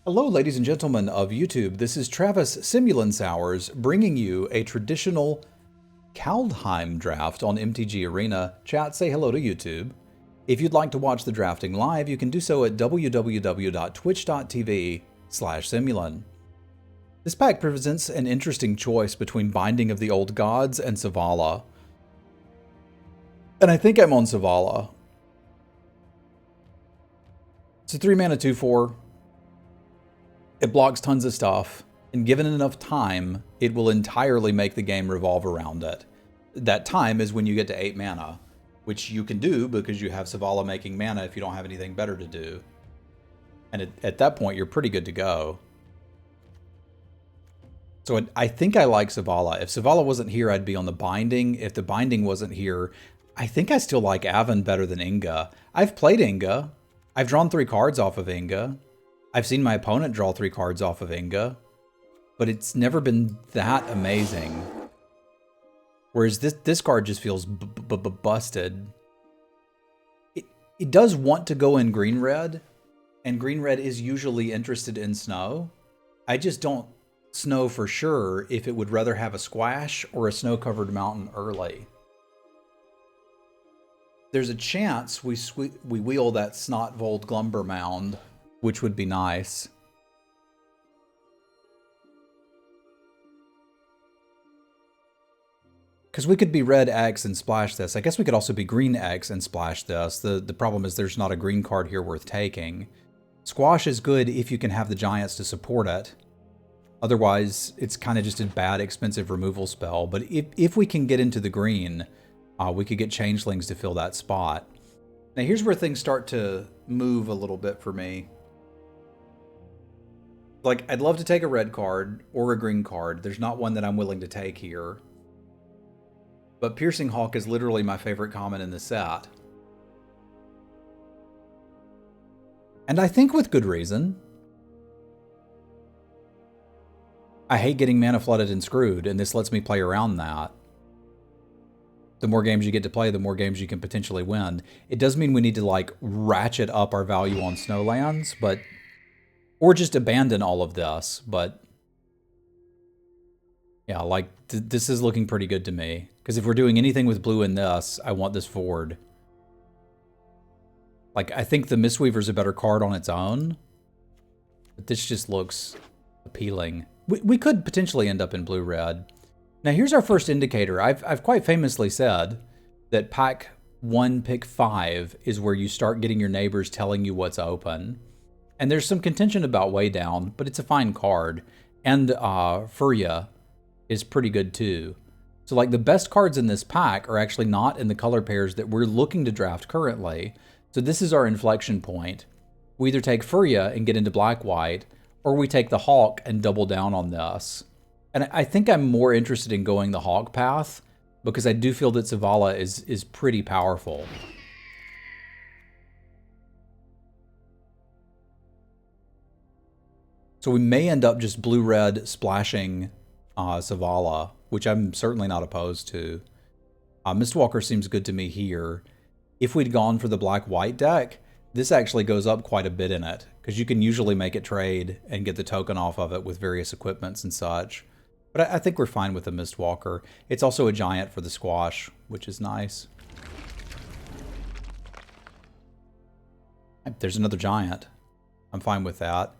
Hello, ladies and gentlemen of YouTube. This is Travis Semulin Sours bringing you a traditional Kaldheim Draft on MTG Arena. Chat, say hello to YouTube. If you'd like to watch the drafting live, you can do so at www.twitch.tv/Semulin. This pack presents an interesting choice between Binding of the Old Gods and Zavala. And I think I'm on Zavala. It's a 3-mana 2/4. It blocks tons of stuff, and given enough time, it will entirely make the game revolve around it. That time is when you get to 8 mana, which you can do because you have Zavala making mana if you don't have anything better to do. And at that point, you're pretty good to go. So I think I like Zavala. If Zavala wasn't here, I'd be on the Binding. If the Binding wasn't here, I think I still like Avon better than Inga. I've played Inga. I've drawn 3 cards off of Inga. I've seen my opponent draw 3 cards off of Inga, but it's never been that amazing. Whereas this card just feels busted. It does want to go in green-red, and green-red is usually interested in snow. I just don't know for sure if it would rather have a squash or a snow-covered mountain early. There's a chance we wheel that Snotvold Glumber Mound, which would be nice. Because we could be red X and splash this. I guess we could also be green X and splash this. The problem is there's not a green card here worth taking. Squash is good if you can have the giants to support it. Otherwise, it's kind of just a bad, expensive removal spell. But if we can get into the green, we could get changelings to fill that spot. Now here's where things start to move a little bit for me. Like, I'd love to take a red card or a green card. There's not one that I'm willing to take here. But Piercing Hawk is literally my favorite common in the set. And I think with good reason. I hate getting mana flooded and screwed, and this lets me play around that. The more games you get to play, the more games you can potentially win. It does mean we need to, like, ratchet up our value on Snowlands, but... or just abandon all of this, but... yeah, like, this is looking pretty good to me. Because if we're doing anything with blue in this, I want this forward. Like, I think the Mistweaver's a better card on its own. But this just looks appealing. We could potentially end up in blue-red. Now, here's our first indicator. I've quite famously said that pack 1, pick 5 is where you start getting your neighbors telling you what's open. And there's some contention about Way Down, but it's a fine card. And Furia is pretty good too. So like the best cards in this pack are actually not in the color pairs that we're looking to draft currently. So this is our inflection point. We either take Furia and get into black-white, or we take the Hawk and double down on this. And I think I'm more interested in going the Hawk path because I do feel that Zavala is pretty powerful. So we may end up just blue-red splashing Zavala, which I'm certainly not opposed to. Mistwalker seems good to me here. If we'd gone for the black-white deck, this actually goes up quite a bit in it, because you can usually make it trade and get the token off of it with various equipments and such. But I think we're fine with the Mistwalker. It's also a giant for the squash, which is nice. There's another giant. I'm fine with that.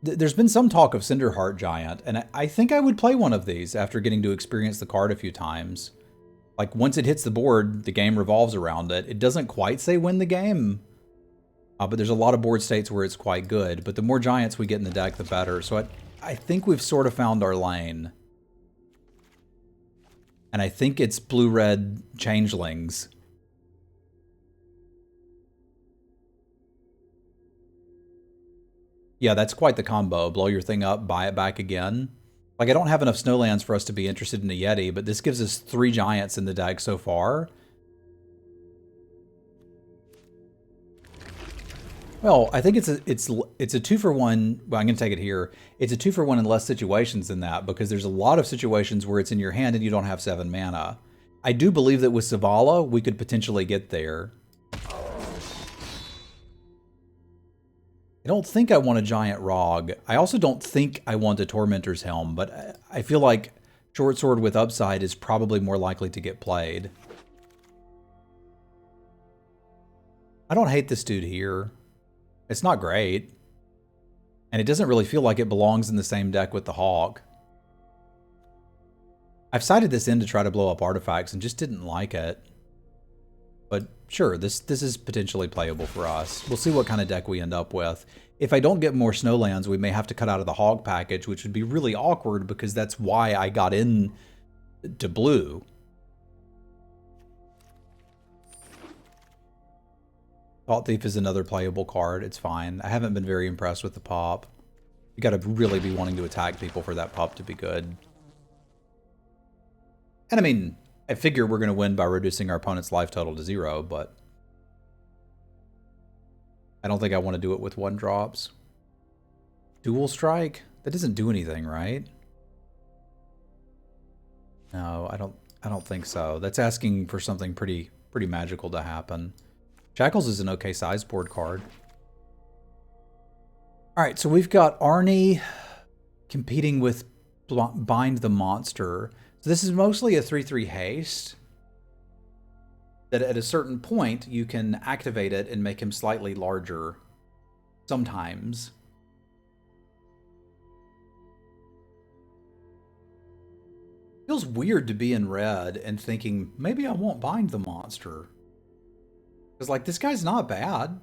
There's been some talk of Cinderheart Giant, and I think I would play one of these after getting to experience the card a few times. Like, once it hits the board, the game revolves around it. It doesn't quite say win the game, but there's a lot of board states where it's quite good. But the more giants we get in the deck, the better. So I think we've sort of found our lane. And I think it's blue-red changelings. Yeah, that's quite the combo. Blow your thing up, buy it back again. Like, I don't have enough Snowlands for us to be interested in a Yeti, but this gives us 3 giants in the deck so far. Well, I think it's a 2-for-1. Well, I'm going to take it here. It's a 2-for-1 in less situations than that, because there's a lot of situations where it's in your hand and you don't have 7 mana. I do believe that with Zavala, we could potentially get there. It don't think I want a Giant Rog. I also don't think I want a Tormentor's Helm, but I feel like Short Sword with Upside is probably more likely to get played. I don't hate this dude here. It's not great. And it doesn't really feel like it belongs in the same deck with the Hawk. I've sided this in to try to blow up artifacts and just didn't like it. But sure, this is potentially playable for us. We'll see what kind of deck we end up with. If I don't get more Snowlands, we may have to cut out of the Hog package, which would be really awkward because that's why I got in to blue. Thought Thief is another playable card. It's fine. I haven't been very impressed with the pop. You got to really be wanting to attack people for that pop to be good. And I mean, I figure we're going to win by reducing our opponent's life total to 0, but I don't think I want to do it with 1-drops. Dual Strike? That doesn't do anything, right? No, I don't think so. That's asking for something pretty magical to happen. Shackles is an okay size board card. All right, so we've got Arnie competing with Bind the Monster. So this is mostly a 3/3 haste. That at a certain point, you can activate it and make him slightly larger. Sometimes. Feels weird to be in red and thinking, maybe I won't bind the monster. Because, like, this guy's not bad.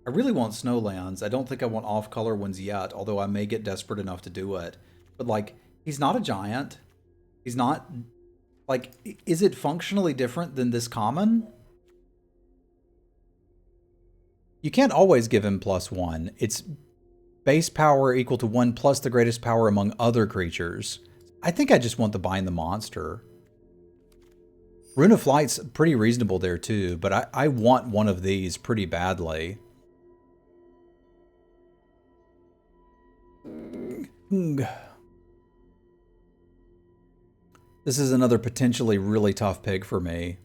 I really want Snowlands. I don't think I want off-color ones yet, although I may get desperate enough to do it. But, like, he's not a giant. He's not... Like, is it functionally different than this common? You can't always give him +1. It's base power equal to 1 plus the greatest power among other creatures. I think I just want to bind the monster. Rune of Flight's pretty reasonable there, too, but I want one of these pretty badly. This is another potentially really tough pick for me.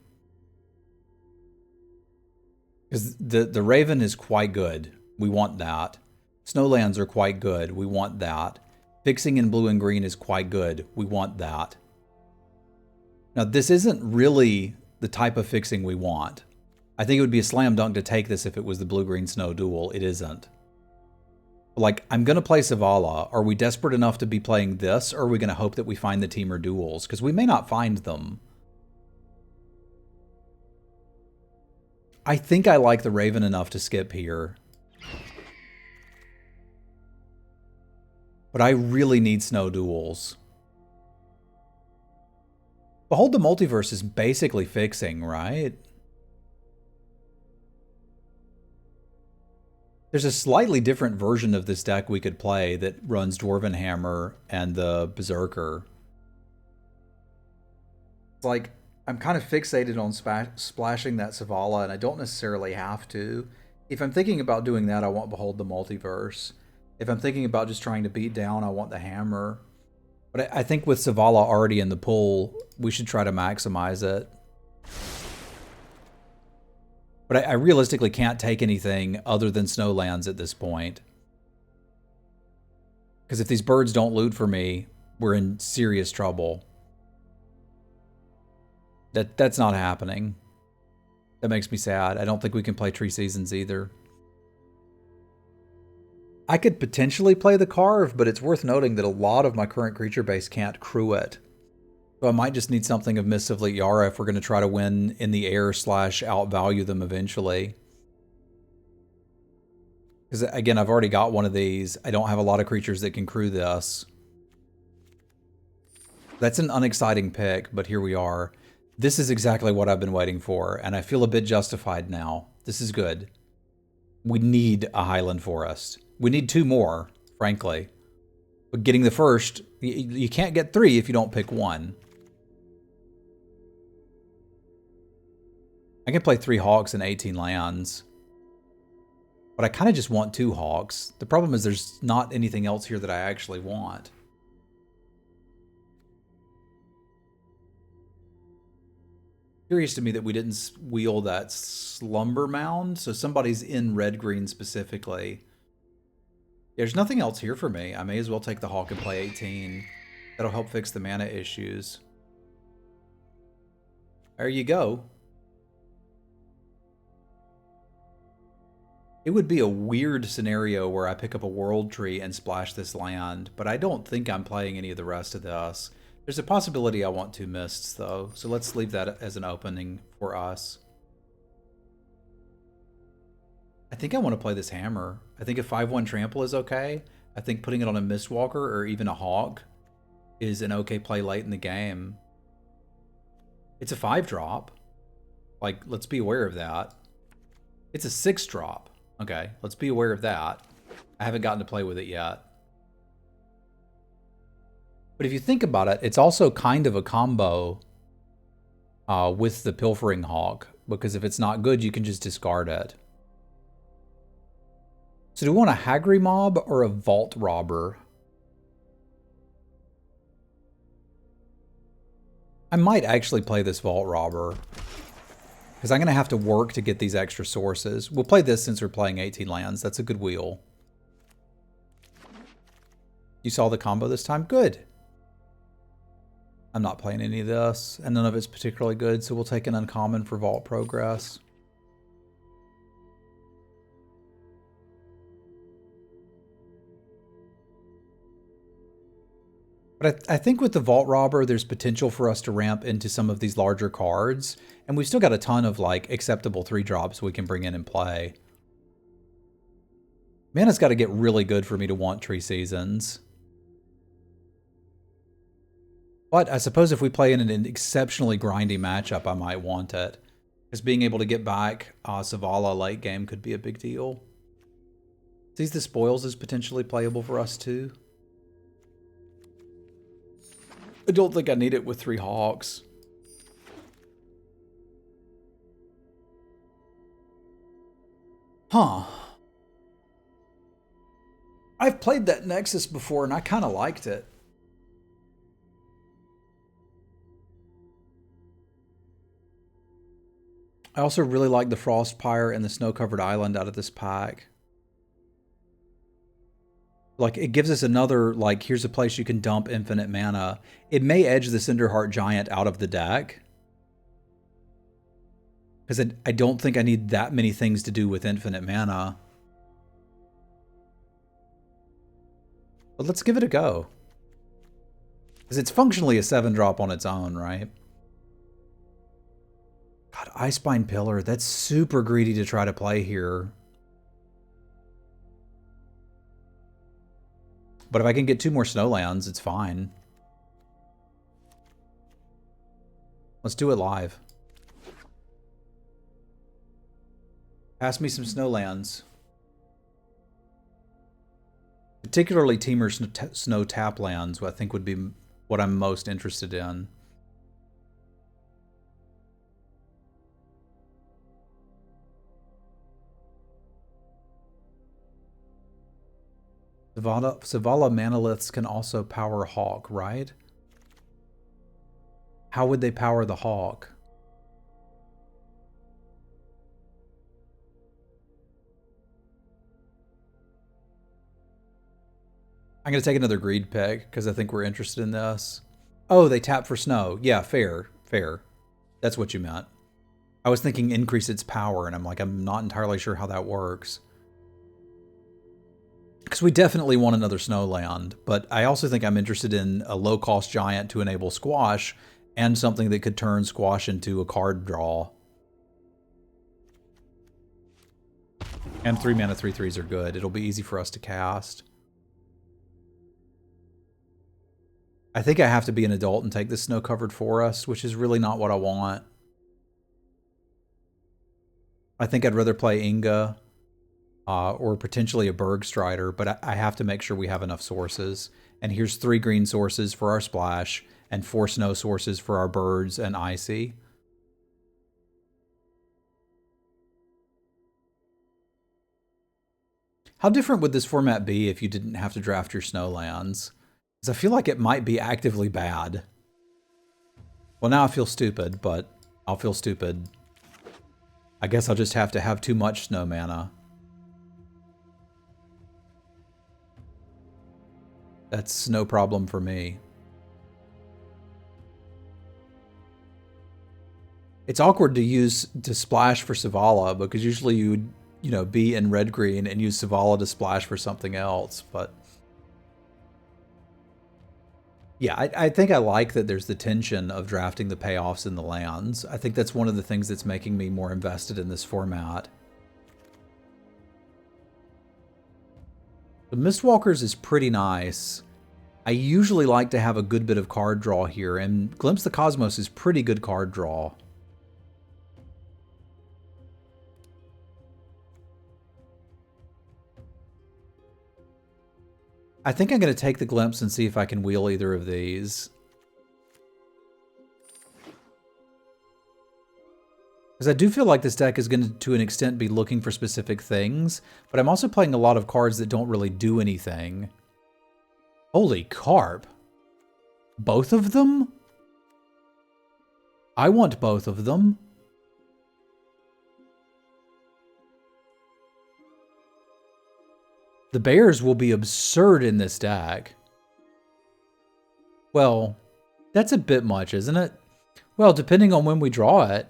Because the Raven is quite good. We want that. Snowlands are quite good. We want that. Fixing in blue and green is quite good. We want that. Now, this isn't really the type of fixing we want. I think it would be a slam dunk to take this if it was the blue-green snow duel. It isn't. Like, I'm going to play Zavala. Are we desperate enough to be playing this, or are we going to hope that we find the teamer duels? Because we may not find them. I think I like the Raven enough to skip here. But I really need snow duels. Behold the Multiverse is basically fixing, right? There's a slightly different version of this deck we could play that runs Dwarven Hammer and the Berserker. It's like, I'm kind of fixated on splashing that Zavala, and I don't necessarily have to. If I'm thinking about doing that, I want Behold the Multiverse. If I'm thinking about just trying to beat down, I want the Hammer. But I think with Zavala already in the pool, we should try to maximize it. But I realistically can't take anything other than Snowlands at this point. Because if these birds don't loot for me, we're in serious trouble. That's not happening. That makes me sad. I don't think we can play Tree Seasons either. I could potentially play the Carve, but it's worth noting that a lot of my current creature base can't crew it. So I might just need something of Mists of Fleet Yara if we're going to try to win in the air / outvalue them eventually. Because again, I've already got one of these. I don't have a lot of creatures that can crew this. That's an unexciting pick, but here we are. This is exactly what I've been waiting for, and I feel a bit justified now. This is good. We need a Highland Forest. We need 2 more, frankly. But getting the first, you can't get 3 if you don't pick 1. I can play 3 Hawks and 18 lands. But I kind of just want 2 Hawks. The problem is there's not anything else here that I actually want. Curious to me that we didn't wheel that Slumber Mound, so somebody's in red-green specifically. There's nothing else here for me. I may as well take the Hawk and play 18. That'll help fix the mana issues. There you go. It would be a weird scenario where I pick up a World Tree and splash this land, but I don't think I'm playing any of the rest of this. There's a possibility I want 2 Mists, though, so let's leave that as an opening for us. I think I want to play this Hammer. I think a 5/1 trample is okay. I think putting it on a Mistwalker or even a Hawk is an okay play late in the game. It's a 5-drop. Like, let's be aware of that. It's a 6-drop. Okay, let's be aware of that. I haven't gotten to play with it yet. But if you think about it, it's also kind of a combo with the Pilfering Hawk, because if it's not good, you can just discard it. So do we want a Hagri Mob or a Vault Robber? I might actually play this Vault Robber, because I'm going to have to work to get these extra sources. We'll play this since we're playing 18 lands. That's a good wheel. You saw the combo this time? Good. I'm not playing any of this, and none of it's particularly good, so we'll take an uncommon for Vault Progress. But I think with the Vault Robber, there's potential for us to ramp into some of these larger cards, and we've still got a ton of like acceptable 3-drops we can bring in and play. Mana's got to get really good for me to want Tree Seasons. But I suppose if we play in an exceptionally grindy matchup, I might want it. Because being able to get back Zavala late game could be a big deal. Seize the Spoils is potentially playable for us too. I don't think I need it with 3 Hawks. Huh. I've played that Nexus before and I kind of liked it. I also really like the Frostpire and the Snow-Covered Island out of this pack. Like, it gives us another, like, here's a place you can dump infinite mana. It may edge the Cinderheart Giant out of the deck. Because I don't think I need that many things to do with infinite mana. But let's give it a go. Because it's functionally a 7-drop on its own, right? God, Icespine Pillar, that's super greedy to try to play here. But if I can get 2 more Snowlands, it's fine. Let's do it live. Pass me some Snowlands. Particularly Temur Snow Tap lands, I think would be what I'm most interested in. Zavala Manaliths can also power Hawk, right? How would they power the Hawk? I'm going to take another greed pick because I think we're interested in this. Oh, they tap for snow. Yeah, fair, fair. That's what you meant. I was thinking increase its power, and I'm like, I'm not entirely sure how that works. Because we definitely want another Snowland, but I also think I'm interested in a low-cost giant to enable Squash, and something that could turn Squash into a card draw. And 3 mana 3/3s are good. It'll be easy for us to cast. I think I have to be an adult and take this Snow-Covered Forest, which is really not what I want. I think I'd rather play Inga. Or potentially a Bergstrider, but I have to make sure we have enough sources. And here's 3 green sources for our Splash, and 4 snow sources for our Birds and Icy. How different would this format be if you didn't have to draft your Snowlands? Because I feel like it might be actively bad. Well, now I feel stupid, but I'll feel stupid. I guess I'll just have to have too much snow mana. That's no problem for me. It's awkward to splash for Savala, because usually you would, you know, be in red-green and use Savala to splash for something else, but... Yeah, I think I like that there's the tension of drafting the payoffs in the lands. I think that's one of the things that's making me more invested in this format. The Mistwalkers is pretty nice. I usually like to have a good bit of card draw here, and Glimpse the Cosmos is pretty good card draw. I think I'm going to take the Glimpse and see if I can wheel either of these. Because I do feel like this deck is going to an extent, be looking for specific things, but I'm also playing a lot of cards that don't really do anything. Holy carp. Both of them? I want both of them. The bears will be absurd in this deck. Well, that's a bit much, isn't it? Well, depending on when we draw it.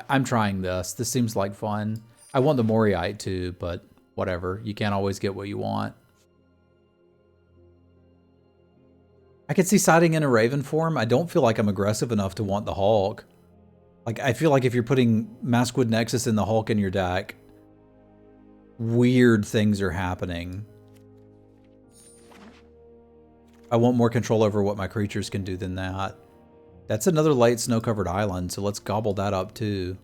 I'm trying this. This seems like fun. I want the Moriite too, but whatever. You can't always get what you want. I could see siding in a Raven form. I don't feel like I'm aggressive enough to want the Hulk. Like, I feel like if you're putting Maskwood Nexus and the Hulk in your deck, weird things are happening. I want more control over what my creatures can do than that. That's another late snow-covered island, so let's gobble that up too.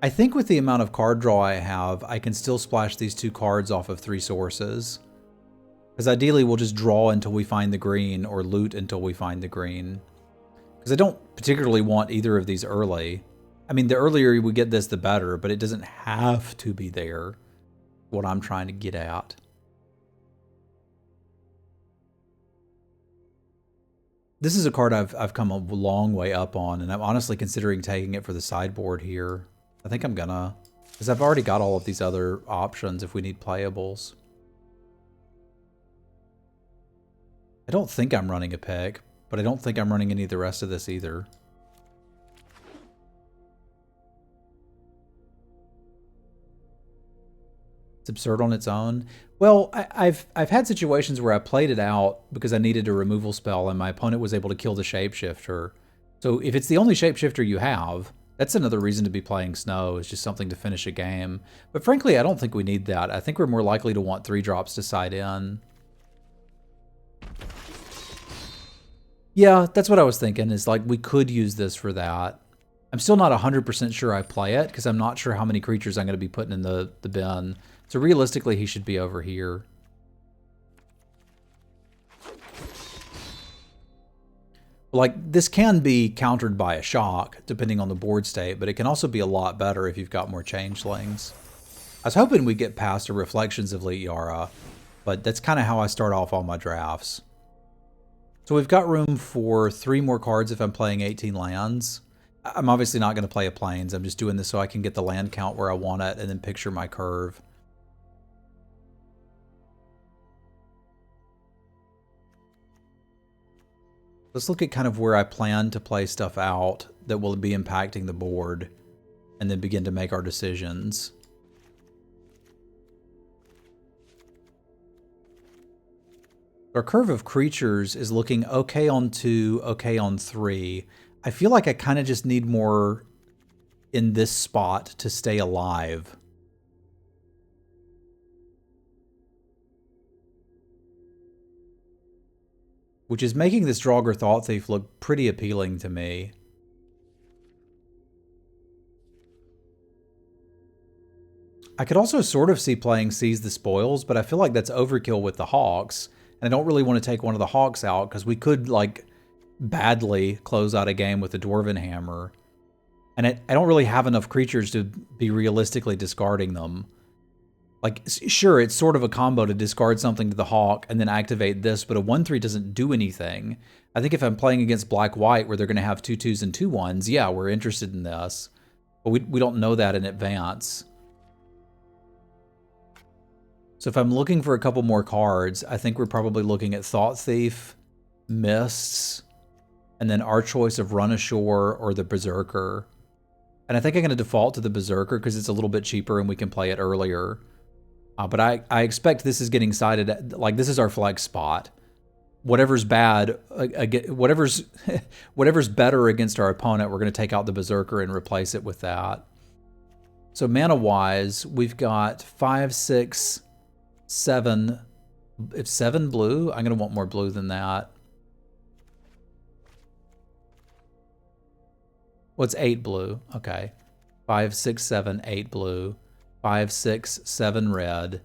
I think with the amount of card draw I have, I can still splash these 2 cards off of 3 sources. Because ideally we'll just draw until we find the green, or loot until we find the green. Because I don't particularly want either of these early. I mean, the earlier we get this, the better, but it doesn't have to be there. What I'm trying to get at. This is a card I've come a long way up on, and I'm honestly considering taking it for the sideboard here. I think I'm gonna, because I've already got all of these other options if we need playables. I don't think I'm running a pick, but I don't think I'm running any of the rest of this either. It's absurd on its own. Well, I've had situations where I played it out because I needed a removal spell and my opponent was able to kill the shapeshifter. So if it's the only shapeshifter you have, that's another reason to be playing Snow, is just something to finish a game. But frankly, I don't think we need that. I think we're more likely to want 3 drops to side in. Yeah, that's what I was thinking, is like we could use this for that. I'm still not 100% sure I play it because I'm not sure how many creatures I'm going to be putting in the bin. So realistically, he should be over here. Like, this can be countered by a shock, depending on the board state, but it can also be a lot better if you've got more changelings. I was hoping we'd get past a Reflections of Liara, but that's kind of how I start off all my drafts. So we've got room for 3 more cards if I'm playing 18 lands. I'm obviously not going to play a Plains. I'm just doing this so I can get the land count where I want it and then picture my curve. Let's look at kind of where I plan to play stuff out that will be impacting the board and then begin to make our decisions. Our curve of creatures is looking okay on 2, okay on 3. I feel like I kind of just need more in this spot to stay alive. Which is making this Draugr Thought Thief look pretty appealing to me. I could also sort of see playing Seize the Spoils, but I feel like that's overkill with the Hawks. And I don't really want to take one of the Hawks out, because we could, like, badly close out a game with a Dwarven Hammer. And I don't really have enough creatures to be realistically discarding them. Like, sure, it's sort of a combo to discard something to the Hawk and then activate this, but a 1/3 doesn't do anything. I think if I'm playing against black-white where they're going to have 2/2s and 2/1s, yeah, we're interested in this. But we don't know that in advance. So if I'm looking for a couple more cards, I think we're probably looking at Thought Thief, Mists, and then our choice of Run Ashore or the Berserker. And I think I'm going to default to the Berserker because it's a little bit cheaper and we can play it earlier. But I expect this is getting sided, like this is our flex spot. Whatever's bad, whatever's better against our opponent, we're going to take out the Berserker and replace it with that. So mana-wise, we've got 5, 6, 7. If 7 blue, I'm going to want more blue than that. What's 8 blue? Okay. 5, 6, 7, 8 blue. 5, 6, 7 red.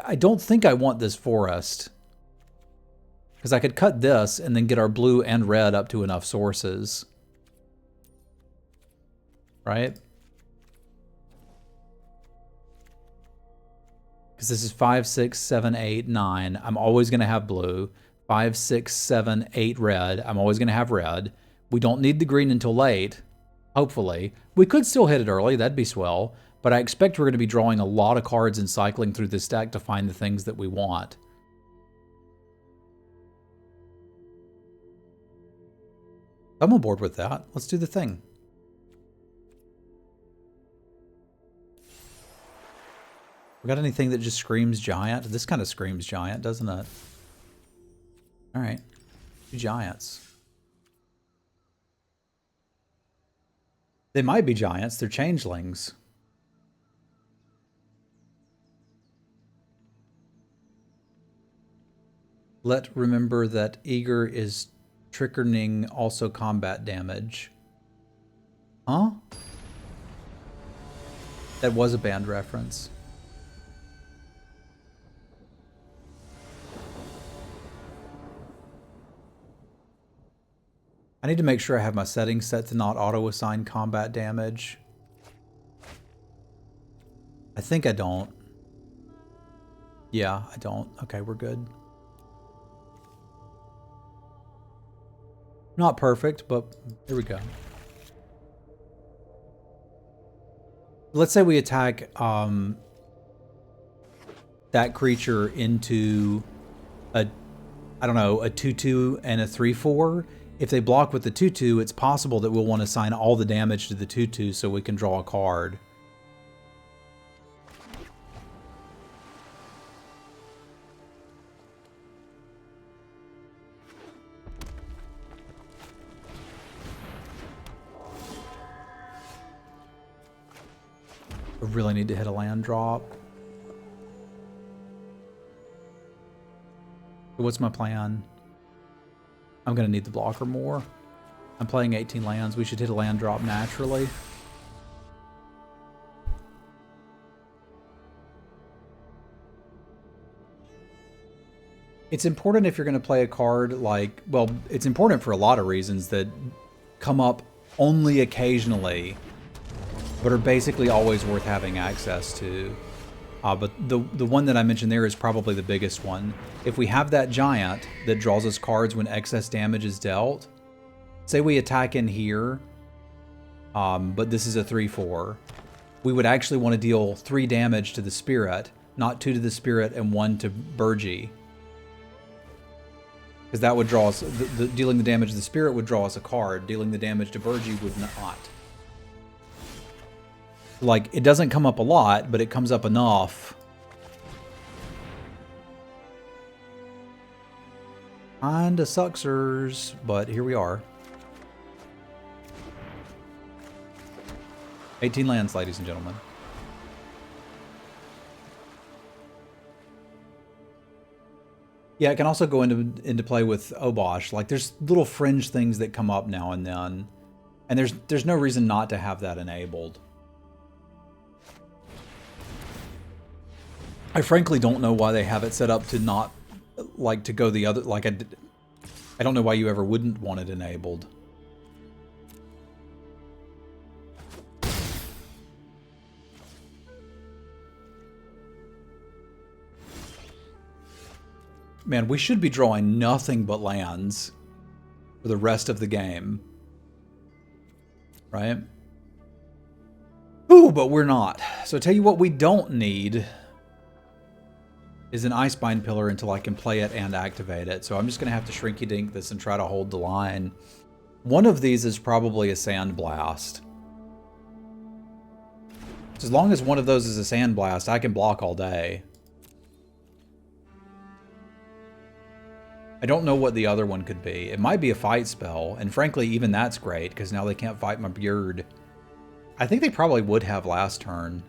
I don't think I want this forest. Because I could cut this and then get our blue and red up to enough sources. Right? Because this is 5, 6, 7, 8, 9. I'm always going to have blue. 5, 6, 7, 8 red. I'm always going to have red. We don't need the green until late. Hopefully. We could still hit it early, that'd be swell, but I expect we're going to be drawing a lot of cards and cycling through this deck to find the things that we want. I'm on board with that. Let's do the thing. We got anything that just screams giant? This kind of screams giant, doesn't it? Alright. 2 giants. They might be giants. They're changelings. Remember that Eager is triggering also combat damage. Huh? That was a band reference. I need to make sure I have my settings set to not auto-assign combat damage. I think I don't. Yeah, I don't. Okay, we're good. Not perfect, but here we go. Let's say we attack that creature into a, I don't know, a 2/2 and a 3/4. If they block with the 2/2, it's possible that we'll want to assign all the damage to the 2/2 so we can draw a card. I really need to hit a land drop. What's my plan? I'm going to need the blocker more. I'm playing 18 lands. We should hit a land drop naturally. It's important if you're going to play a card like, well, it's important for a lot of reasons that come up only occasionally, but are basically always worth having access to. But the one that I mentioned there is probably the biggest one. If we have that giant that draws us cards when excess damage is dealt, say we attack in here, but this is a 3/4, we would actually want to deal 3 damage to the spirit, not 2 to the spirit and 1 to Burgee. Because that would draw us, dealing the damage to the spirit would draw us a card, dealing the damage to Burgee would not. Like, it doesn't come up a lot, but it comes up enough. Kinda sucksers, but here we are. 18 lands, ladies and gentlemen. Yeah, it can also go into play with Obosh. Like, there's little fringe things that come up now and then. And there's no reason not to have that enabled. I frankly don't know why they have it set up to not, like, to go the other, like, I don't know why you ever wouldn't want it enabled. Man, we should be drawing nothing but lands for the rest of the game. Right? Ooh, but we're not. So I tell you what we don't need is an Icebind Pillar until I can play it and activate it. So I'm just going to have to Shrinky Dink this and try to hold the line. One of these is probably a Sandblast. So as long as one of those is a Sandblast, I can block all day. I don't know what the other one could be. It might be a fight spell, and frankly, even that's great, because now they can't fight my Beard. I think they probably would have last turn.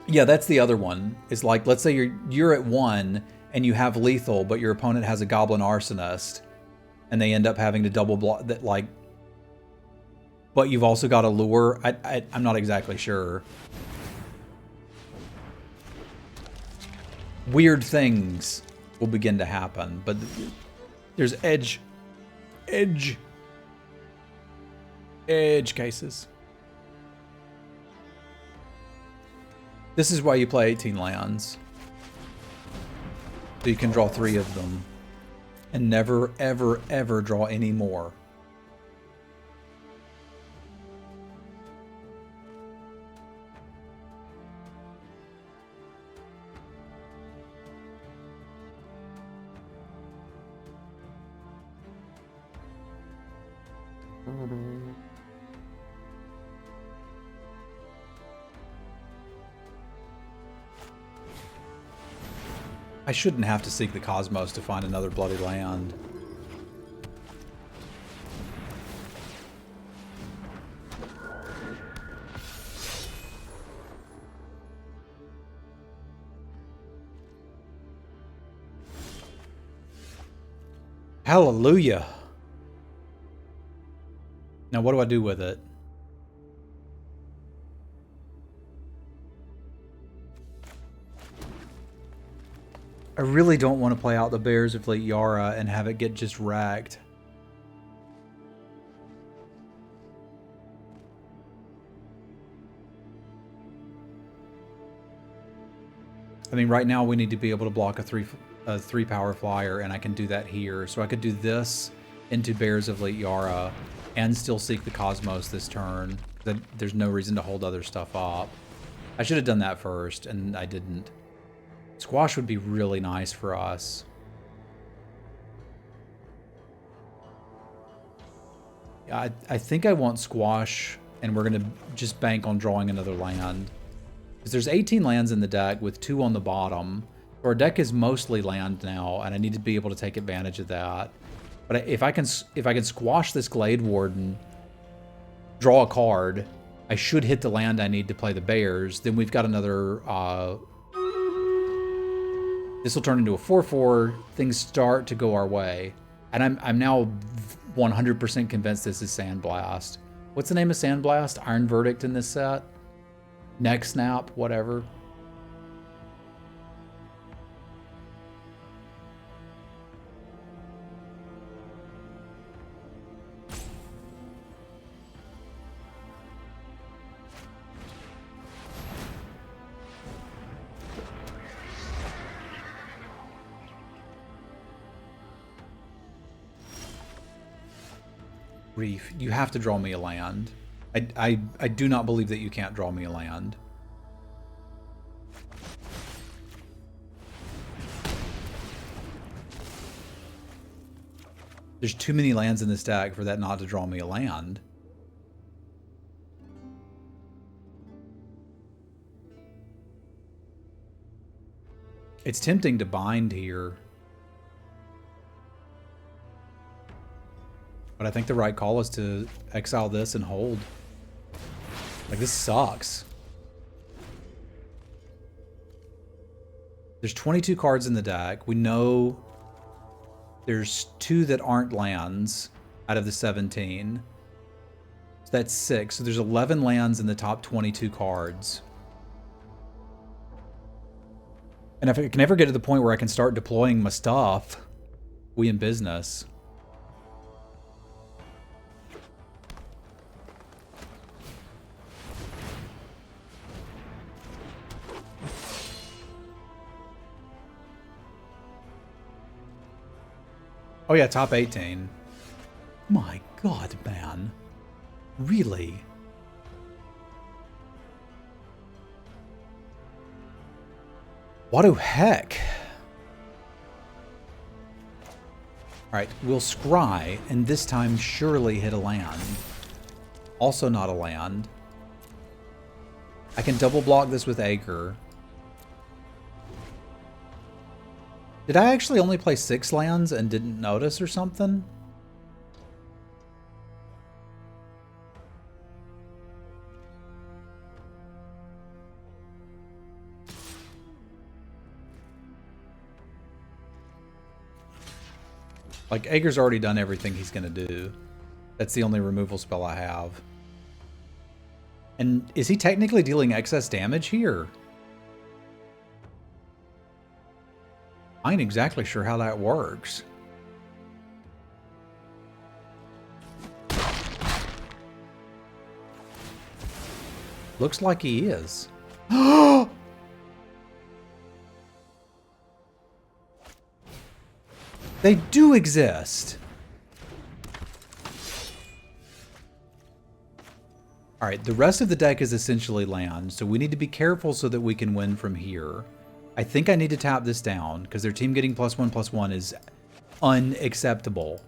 Yeah, that's the other one. Is like, let's say you're at 1 and you have lethal, but your opponent has a Goblin Arsonist, and they end up having to double block that, like. But you've also got a lure. I'm not exactly sure. Weird things will begin to happen, but there's edge cases. This is why you play 18 lands. So you can draw 3 of them and never, ever, ever draw any more. I shouldn't have to seek the Cosmos to find another bloody land. Hallelujah. Now what do I do with it? I really don't want to play out the Bears of Fleet Yara and have it get just wrecked. I mean, right now we need to be able to block a 3 power flyer, and I can do that here. So I could do this into Bears of Fleet Yara and still seek the Cosmos this turn. There's no reason to hold other stuff up. I should have done that first, and I didn't. Squash would be really nice for us. I think I want Squash, and we're going to just bank on drawing another land. Because there's 18 lands in the deck with 2 on the bottom. So our deck is mostly land now, and I need to be able to take advantage of that. But if I can squash this Glade Warden, draw a card, I should hit the land I need to play the Bears. Then we've got another... this will turn into a 4/4. Things start to go our way. And I'm now 100% convinced this is Sandblast. What's the name of Sandblast? Iron Verdict in this set? Neck Snap, whatever. Reef, you have to draw me a land. I do not believe that you can't draw me a land. There's too many lands in this deck for that not to draw me a land. It's tempting to bind here. But I think the right call is to exile this and hold. Like, this sucks. There's 22 cards in the deck. We know there's 2 that aren't lands out of the 17. So that's 6. So there's 11 lands in the top 22 cards. And if I can ever get to the point where I can start deploying my stuff, we in business. Oh yeah, top 18. My God, man. Really? What the heck? Alright, we'll scry, and this time surely hit a land. Also not a land. I can double block this with Acre. Did I actually only play 6 lands and didn't notice or something? Like, Acre's already done everything he's going to do. That's the only removal spell I have. And is he technically dealing excess damage here? I ain't exactly sure how that works. Looks like he is. They do exist. Alright, the rest of the deck is essentially land, so we need to be careful so that we can win from here. I think I need to tap this down, because their team getting +1/+1 is unacceptable.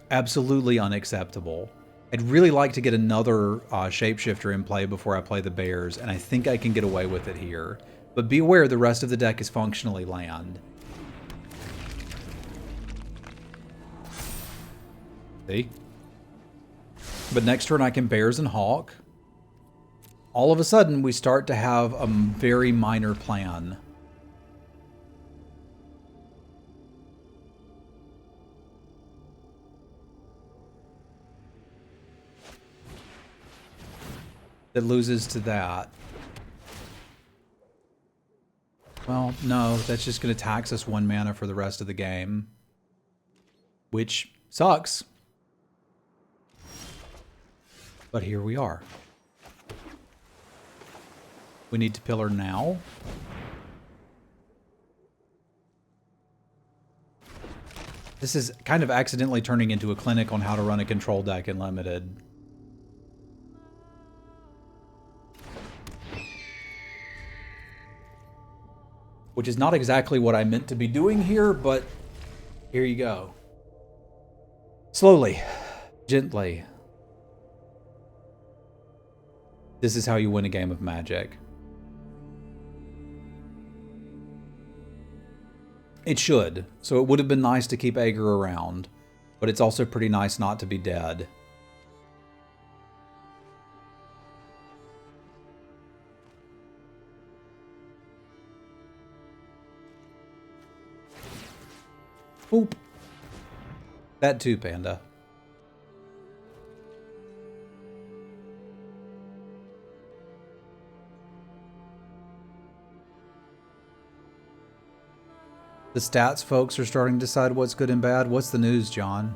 Absolutely unacceptable. I'd really like to get another shapeshifter in play before I play the Bears, and I think I can get away with it here. But be aware the rest of the deck is functionally land. See? But next turn I can Bears and Hawk. All of a sudden we start to have a very minor plan. That loses to that. Well, no, that's just going to tax us 1 mana for the rest of the game. Which sucks. But here we are. We need to pillar now. This is kind of accidentally turning into a clinic on how to run a control deck in Limited. Which is not exactly what I meant to be doing here, but here you go. Slowly, gently. This is how you win a game of Magic. It should, so it would have been nice to keep Ager around, but it's also pretty nice not to be dead. Boop. That too, Panda. The stats folks are starting to decide what's good and bad. What's the news, John?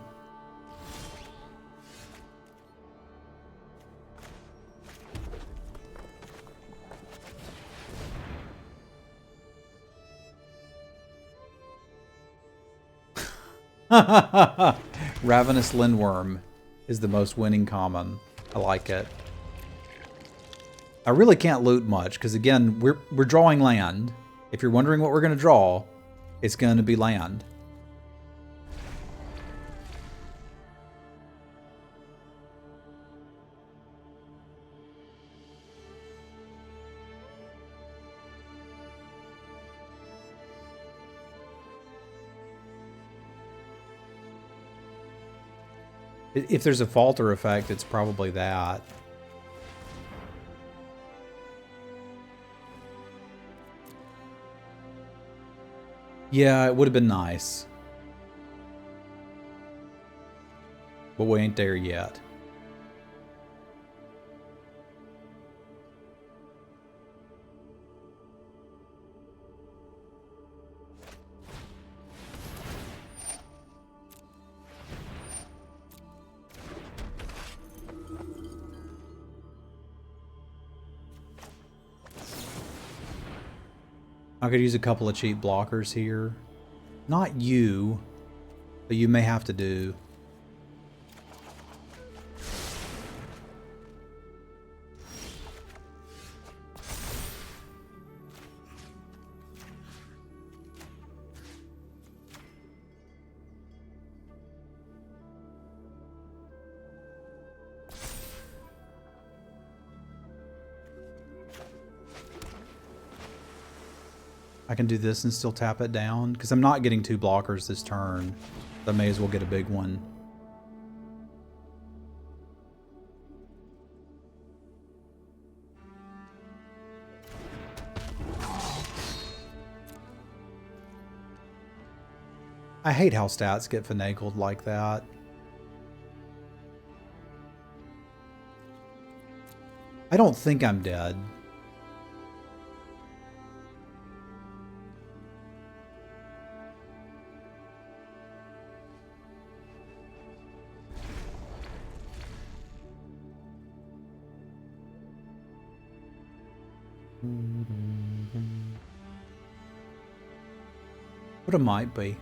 Ravenous Lindworm is the most winning common. I like it. I really can't loot much because again, we're drawing land. If you're wondering what we're going to draw, it's going to be land. If there's a falter effect, it's probably that. Yeah, it would have been nice. But we ain't there yet. I could use a couple of cheap blockers here. Not you, but you may have to do. I can do this and still tap it down, because I'm not getting 2 blockers this turn. So I may as well get a big one. I hate how stats get finagled like that. I don't think I'm dead. What it might be.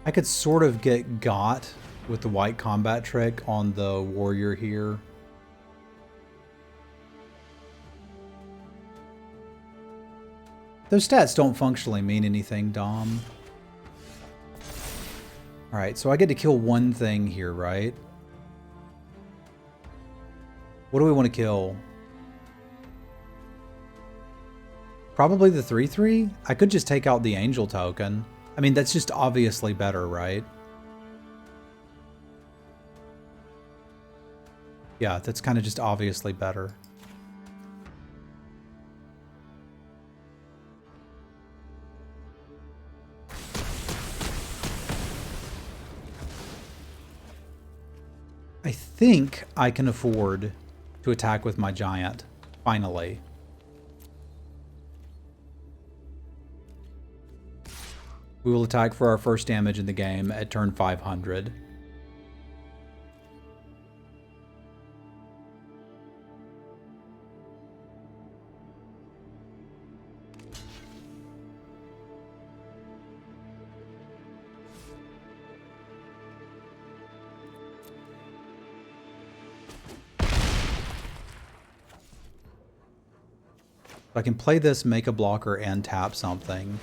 I could sort of get got with the white combat trick on the warrior here. Those stats don't functionally mean anything, Dom. Alright, so I get to kill one thing here, right? What do we want to kill? Probably the 3/3? I could just take out the angel token. I mean, that's just obviously better, right? Yeah, that's kind of just obviously better. I think I can afford to attack with my giant, finally. We will attack for our first damage in the game at turn 500. I can play this, make a blocker, and tap something.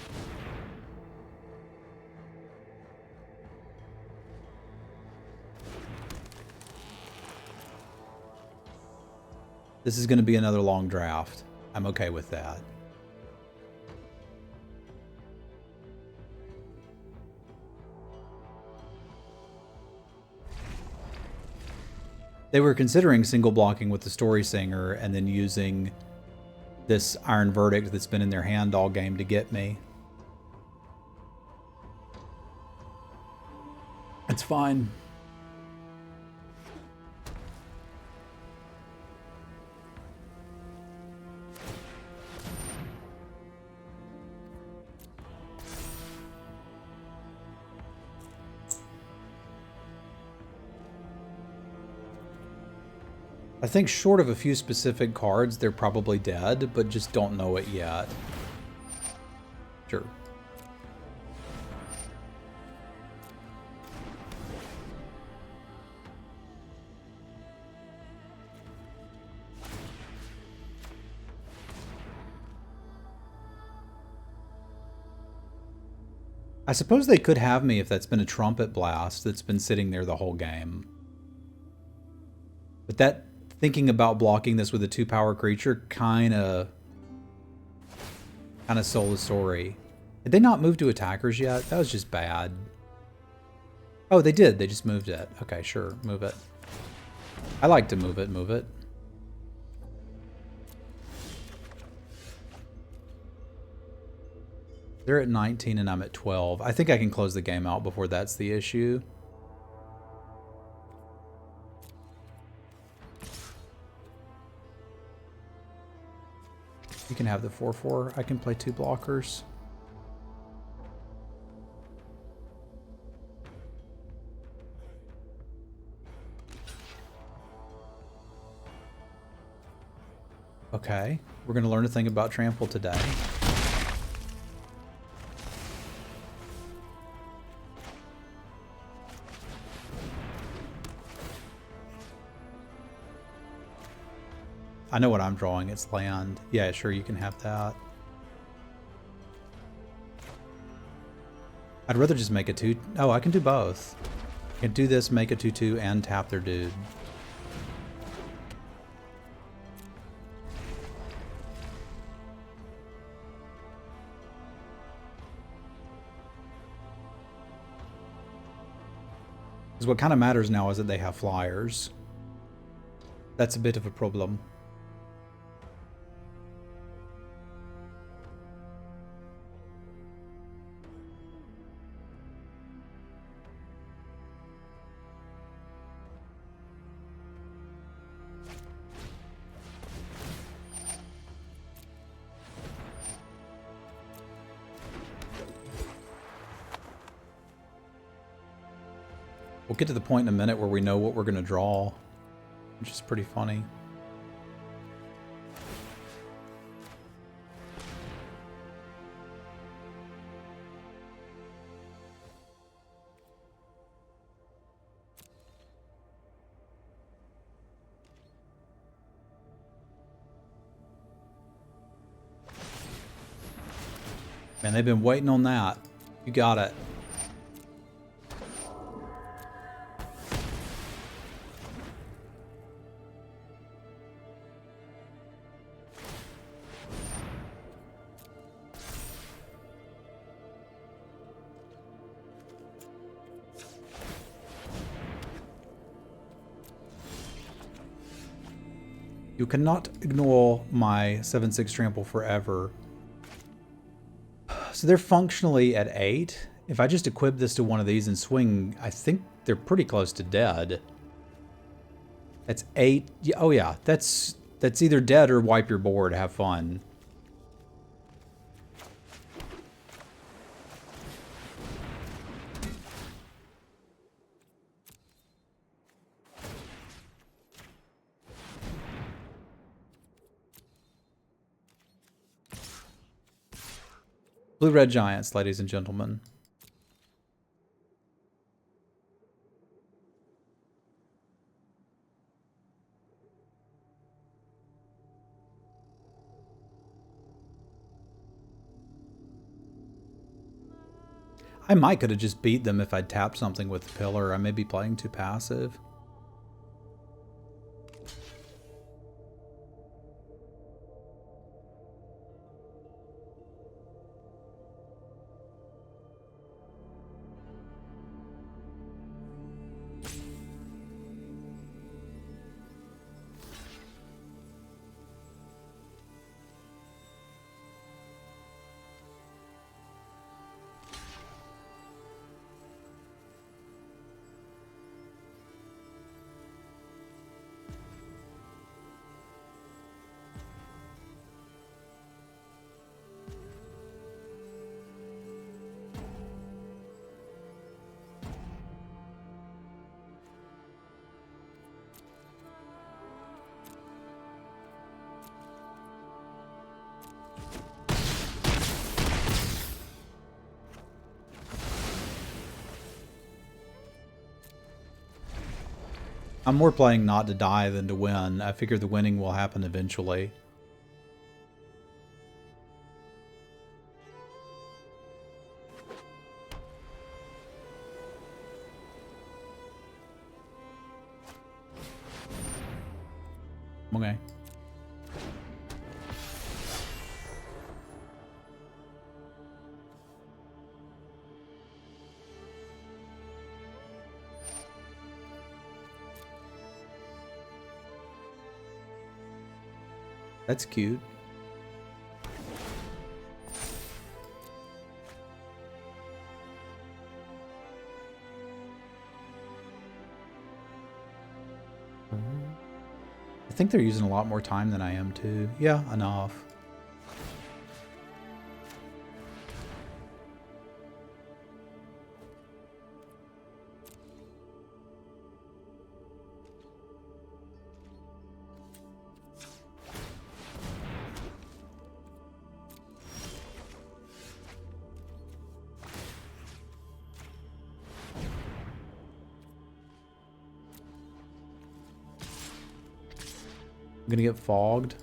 This is going to be another long draft. I'm okay with that. They were considering single blocking with the Story Singer and then using this Iron Verdict that's been in their hand all game to get me. It's fine. I think short of a few specific cards, they're probably dead, but just don't know it yet. Sure. I suppose they could have me if that's been a trumpet blast that's been sitting there the whole game. But that, thinking about blocking this with a 2-power creature, kind of sold the story. Did they not move to attackers yet? That was just bad. Oh, they did. They just moved it. Okay, sure. Move it. I like to move it. Move it. They're at 19 and I'm at 12. I think I can close the game out before that's the issue. You can have the 4/4. I can play 2 blockers. Okay, we're going to learn a thing about trample today. I know what I'm drawing. It's land. Yeah, sure, you can have that. I'd rather just make a 2... Oh, I can do both. I can do this, make a 2/2, and tap their dude. Because what kind of matters now is that they have flyers. That's a bit of a problem. We'll get to the point in a minute where we know what we're going to draw, which is pretty funny. Man, they've been waiting on that. You got it. You cannot ignore my 7/6 trample forever. So they're functionally at 8. If I just equip this to one of these and swing, I think they're pretty close to dead. That's 8. Oh yeah, that's either dead or wipe your board. Have fun. Blue-red giants, ladies and gentlemen. I might could have just beat them if I'd tapped something with the pillar. I may be playing too passive. I'm more playing not to die than to win. I figure the winning will happen eventually. Okay. That's cute. I think they're using a lot more time than I am too. Yeah, enough. I'm gonna get fogged.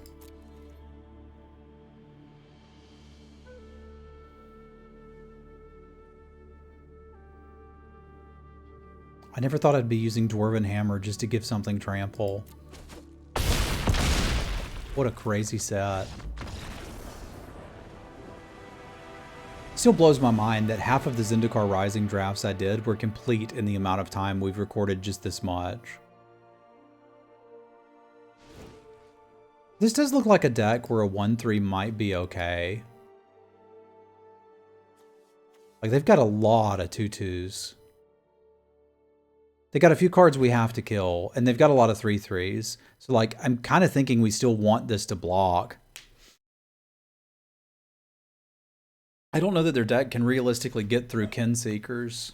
I never thought I'd be using Dwarven Hammer just to give something trample. What a crazy set. Still blows my mind that half of the Zendikar Rising drafts I did were complete in the amount of time we've recorded just this much. This does look like a deck where a 1-3 might be okay. Like, they've got a lot of 2-2s. They got a few cards we have to kill, and they've got a lot of 3-3s. So, like, I'm kind of thinking we still want this to block. I don't know that their deck can realistically get through Kinseekers.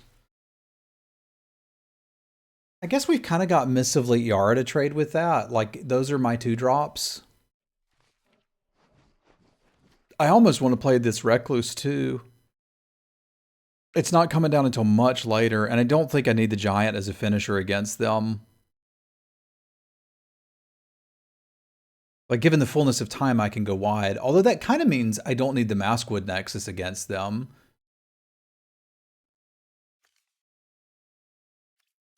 I guess we've kind of got Mists of Fleet Yara to trade with that. Like, those are my 2-drops. I almost want to play this Recluse too. It's not coming down until much later, and I don't think I need the Giant as a finisher against them. Like, given the fullness of time, I can go wide. Although that kind of means I don't need the Maskwood Nexus against them.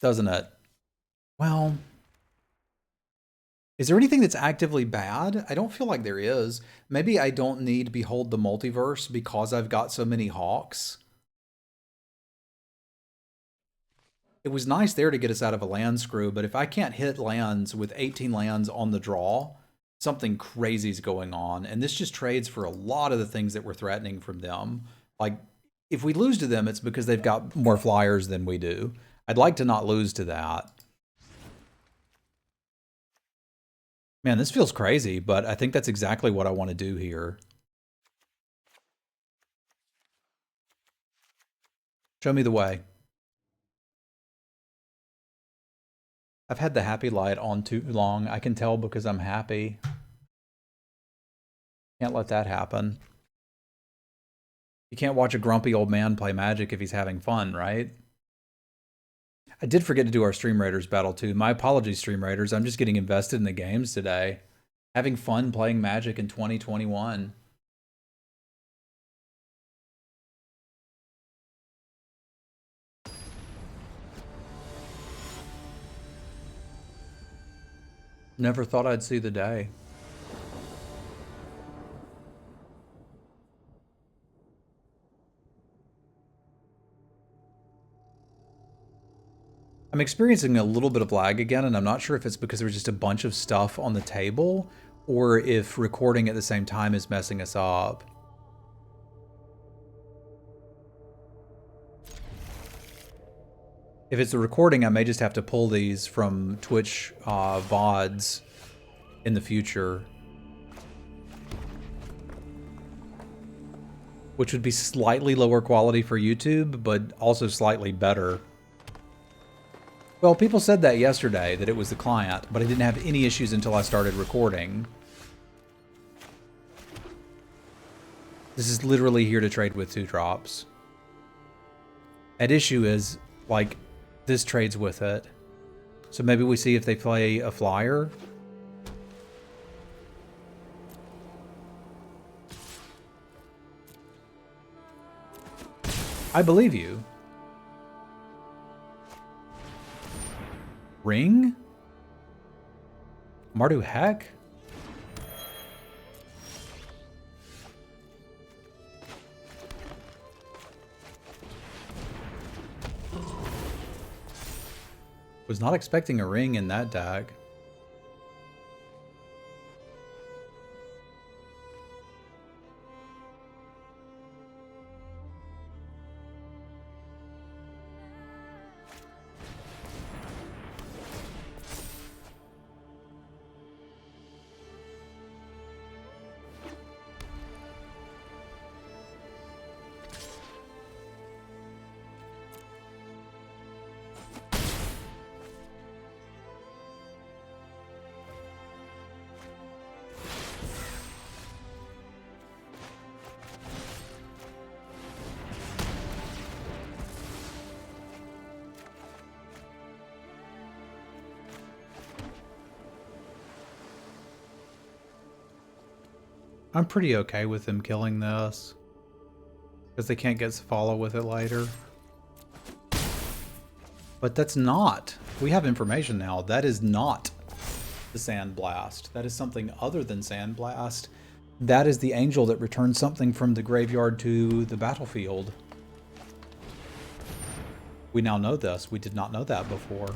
Doesn't it? Well, is there anything that's actively bad? I don't feel like there is. Maybe I don't need Behold the Multiverse because I've got so many Hawks. It was nice there to get us out of a land screw, but if I can't hit lands with 18 lands on the draw, something crazy's going on. And this just trades for a lot of the things that we're threatening from them. Like, if we lose to them, it's because they've got more flyers than we do. I'd like to not lose to that. Man, this feels crazy, but I think that's exactly what I want to do here. Show me the way. I've had the happy light on too long. I can tell because I'm happy. Can't let that happen. You can't watch a grumpy old man play Magic if he's having fun, right? I did forget to do our Stream Raiders battle too. My apologies, Stream Raiders. I'm just getting invested in the games today. Having fun playing Magic in 2021. Never thought I'd see the day. I'm experiencing a little bit of lag again, and I'm not sure if it's because there's just a bunch of stuff on the table or if recording at the same time is messing us up. If it's a recording, I may just have to pull these from Twitch VODs in the future. Which would be slightly lower quality for YouTube, but also slightly better. Well, people said that yesterday, that it was the client, but I didn't have any issues until I started recording. This is literally here to trade with 2-drops. At issue is, like, this trades with it. So maybe we see if they play a flyer. I believe you. Ring? Mardu Heck? Was not expecting a ring in that deck. I'm pretty okay with them killing this. Because they can't get Savala with it later. But that's not. We have information now. That is not the Sandblast. That is something other than Sandblast. That is the angel that returns something from the graveyard to the battlefield. We now know this. We did not know that before.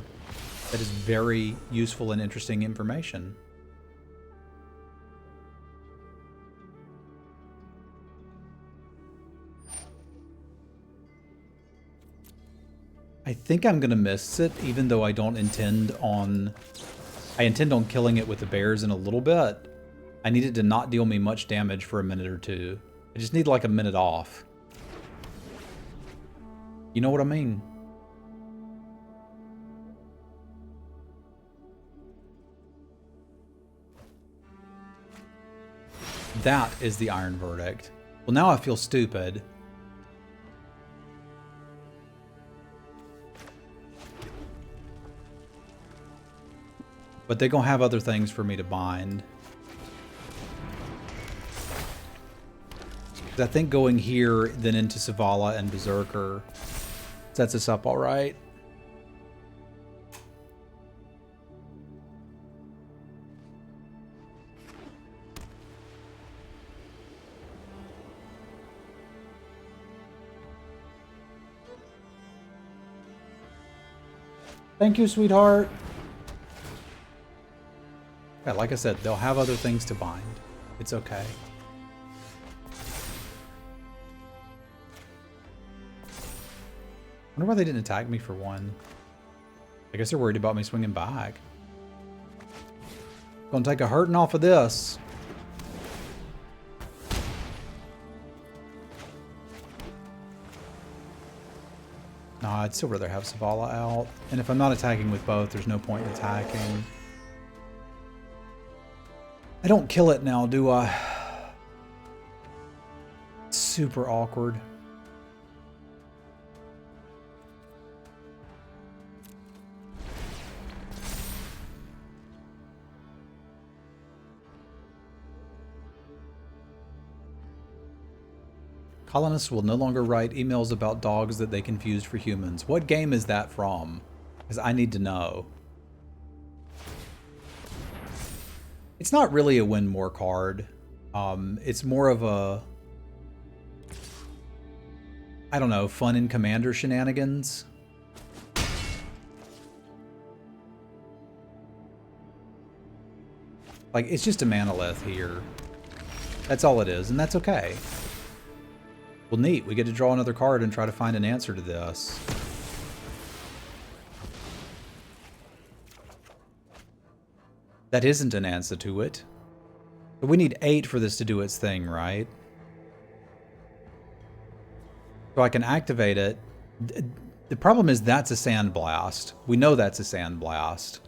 That is very useful and interesting information. I think I'm going to miss it, even though I don't intend on... I intend on killing it with the bears in a little bit. I need it to not deal me much damage for a minute or two. I just need like a minute off. You know what I mean? That is the Iron Verdict. Well, now I feel stupid. But they're going to have other things for me to bind. I think going here, then into Savala and Berserker sets us up all right. Thank you, sweetheart. Yeah, like I said, they'll have other things to bind. It's okay. I wonder why they didn't attack me for one. I guess they're worried about me swinging back. Gonna take a hurting off of this. Nah, I'd still rather have Savala out. And if I'm not attacking with both, there's no point in attacking. I don't kill it now, do I? It's super awkward. Colonists will no longer write emails about dogs that they confused for humans. What game is that from? Because I need to know. It's not really a win more card. It's more of a, I don't know, fun in commander shenanigans. Like, it's just a manolith here. That's all it is, and that's okay. Well, neat. We get to draw another card and try to find an answer to this. That isn't an answer to it. But we need 8 for this to do its thing, right? So I can activate it. The problem is that's a Sandblast. We know that's a Sandblast.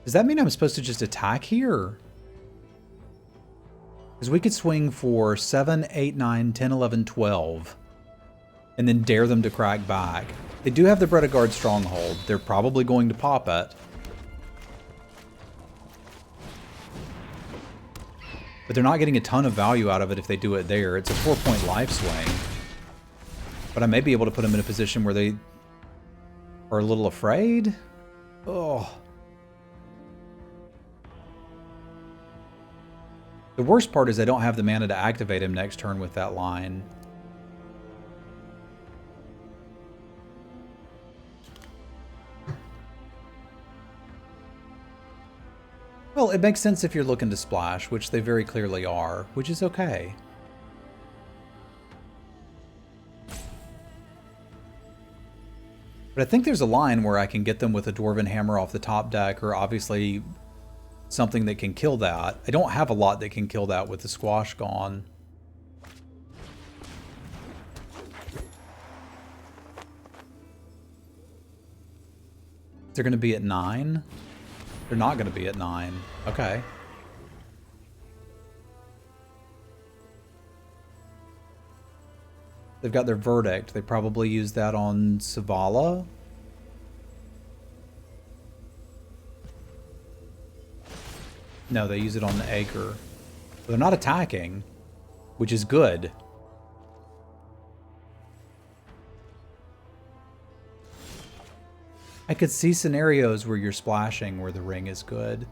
Does that mean I'm supposed to just attack here? Because we could swing for 7, 8, 9, 10, 11, 12. And then dare them to crack back. They do have the Bredeguard Stronghold. They're probably going to pop it. But they're not getting a ton of value out of it if they do it there. It's a 4-point life swing. But I may be able to put them in a position where they are a little afraid. Oh. The worst part is I don't have the mana to activate him next turn with that line. Well, it makes sense if you're looking to splash, which they very clearly are, which is okay. But I think there's a line where I can get them with a Dwarven Hammer off the top deck, or obviously something that can kill that. I don't have a lot that can kill that with the Squash gone. They're going to be at 9? They're not going to be at 9. Okay. They've got their Verdict. They probably use that on Savala. No, they use it on the acre. But they're not attacking, which is good. I could see scenarios where you're splashing where the ring is good.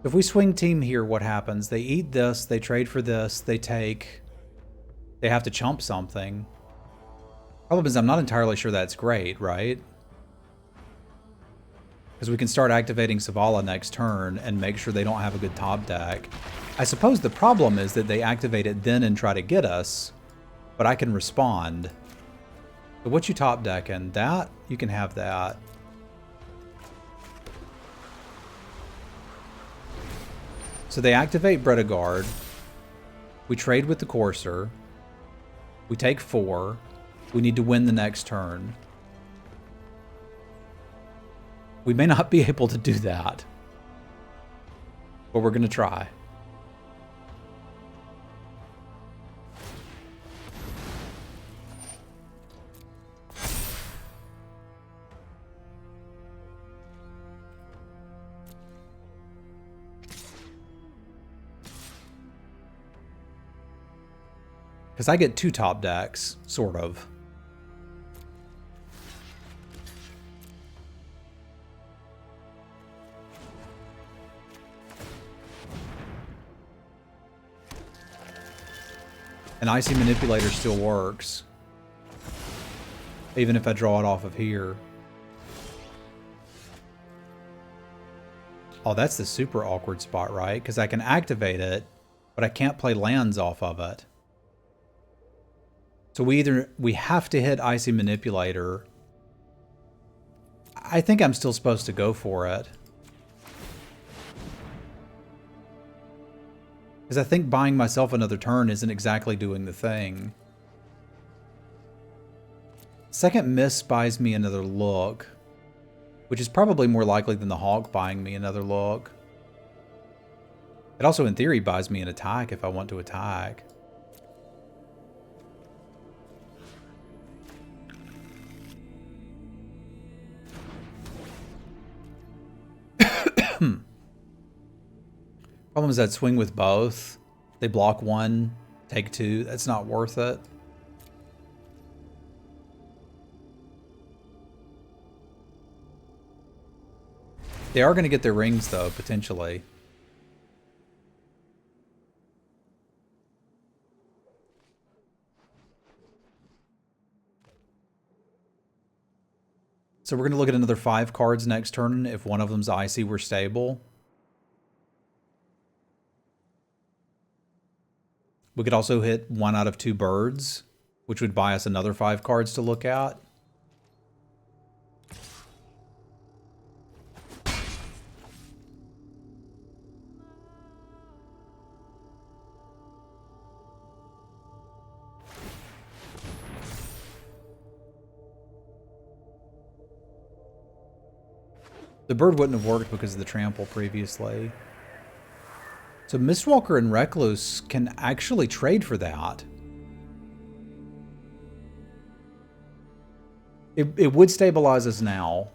If we swing team here, what happens? They eat this, they trade for this, they take... They have to chump something. Problem is, I'm not entirely sure that's great, right? Because we can start activating Savala next turn and make sure they don't have a good top deck. I suppose the problem is that they activate it then and try to get us, but I can respond. So what you top decking? That? You can have that. So they activate Bredegard. We trade with the Courser. We take 4. We need to win the next turn. We may not be able to do that, but we're going to try. Because I get 2 top decks, sort of. An Icy Manipulator still works. Even if I draw it off of here. Oh, that's the super awkward spot, right? Because I can activate it, but I can't play lands off of it. So we have to hit Icy Manipulator. I think I'm still supposed to go for it. Because I think buying myself another turn isn't exactly doing the thing. Second miss buys me another look, which is probably more likely than the Hawk buying me another look. It also, in theory, buys me an attack if I want to attack. Problem is that swing with both. They block 1, take 2. That's not worth it. They are going to get their rings, though, potentially. So we're going to look at another 5 cards next turn. If one of them's icy, we're stable. We could also hit 1 out of 2 birds, which would buy us another 5 cards to look at. The bird wouldn't have worked because of the trample previously. So Mistwalker and Recluse can actually trade for that. It would stabilize us now.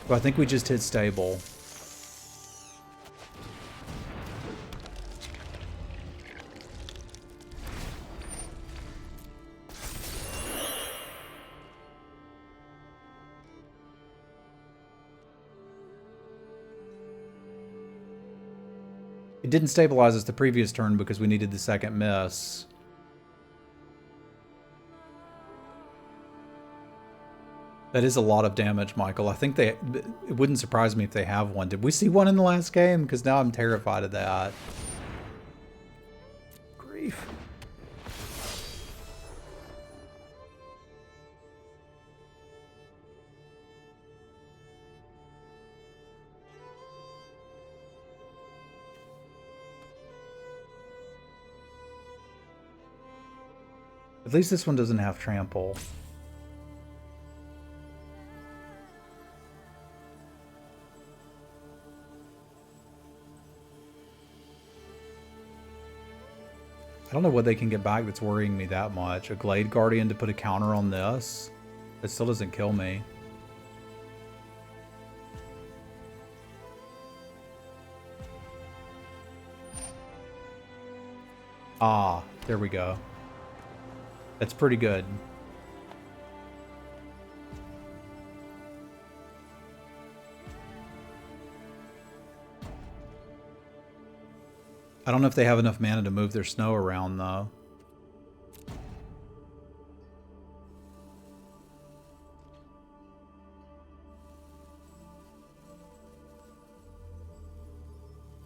But I think we just hit stable. It didn't stabilize us the previous turn because we needed the second miss. That is a lot of damage, Michael. I think it wouldn't surprise me if they have one. Did we see one in the last game? Because now I'm terrified of that. Grief. At least this one doesn't have trample. I don't know what they can get back that's worrying me that much. A Glade Guardian to put a counter on this? It still doesn't kill me. Ah, there we go. That's pretty good. I don't know if they have enough mana to move their snow around, though.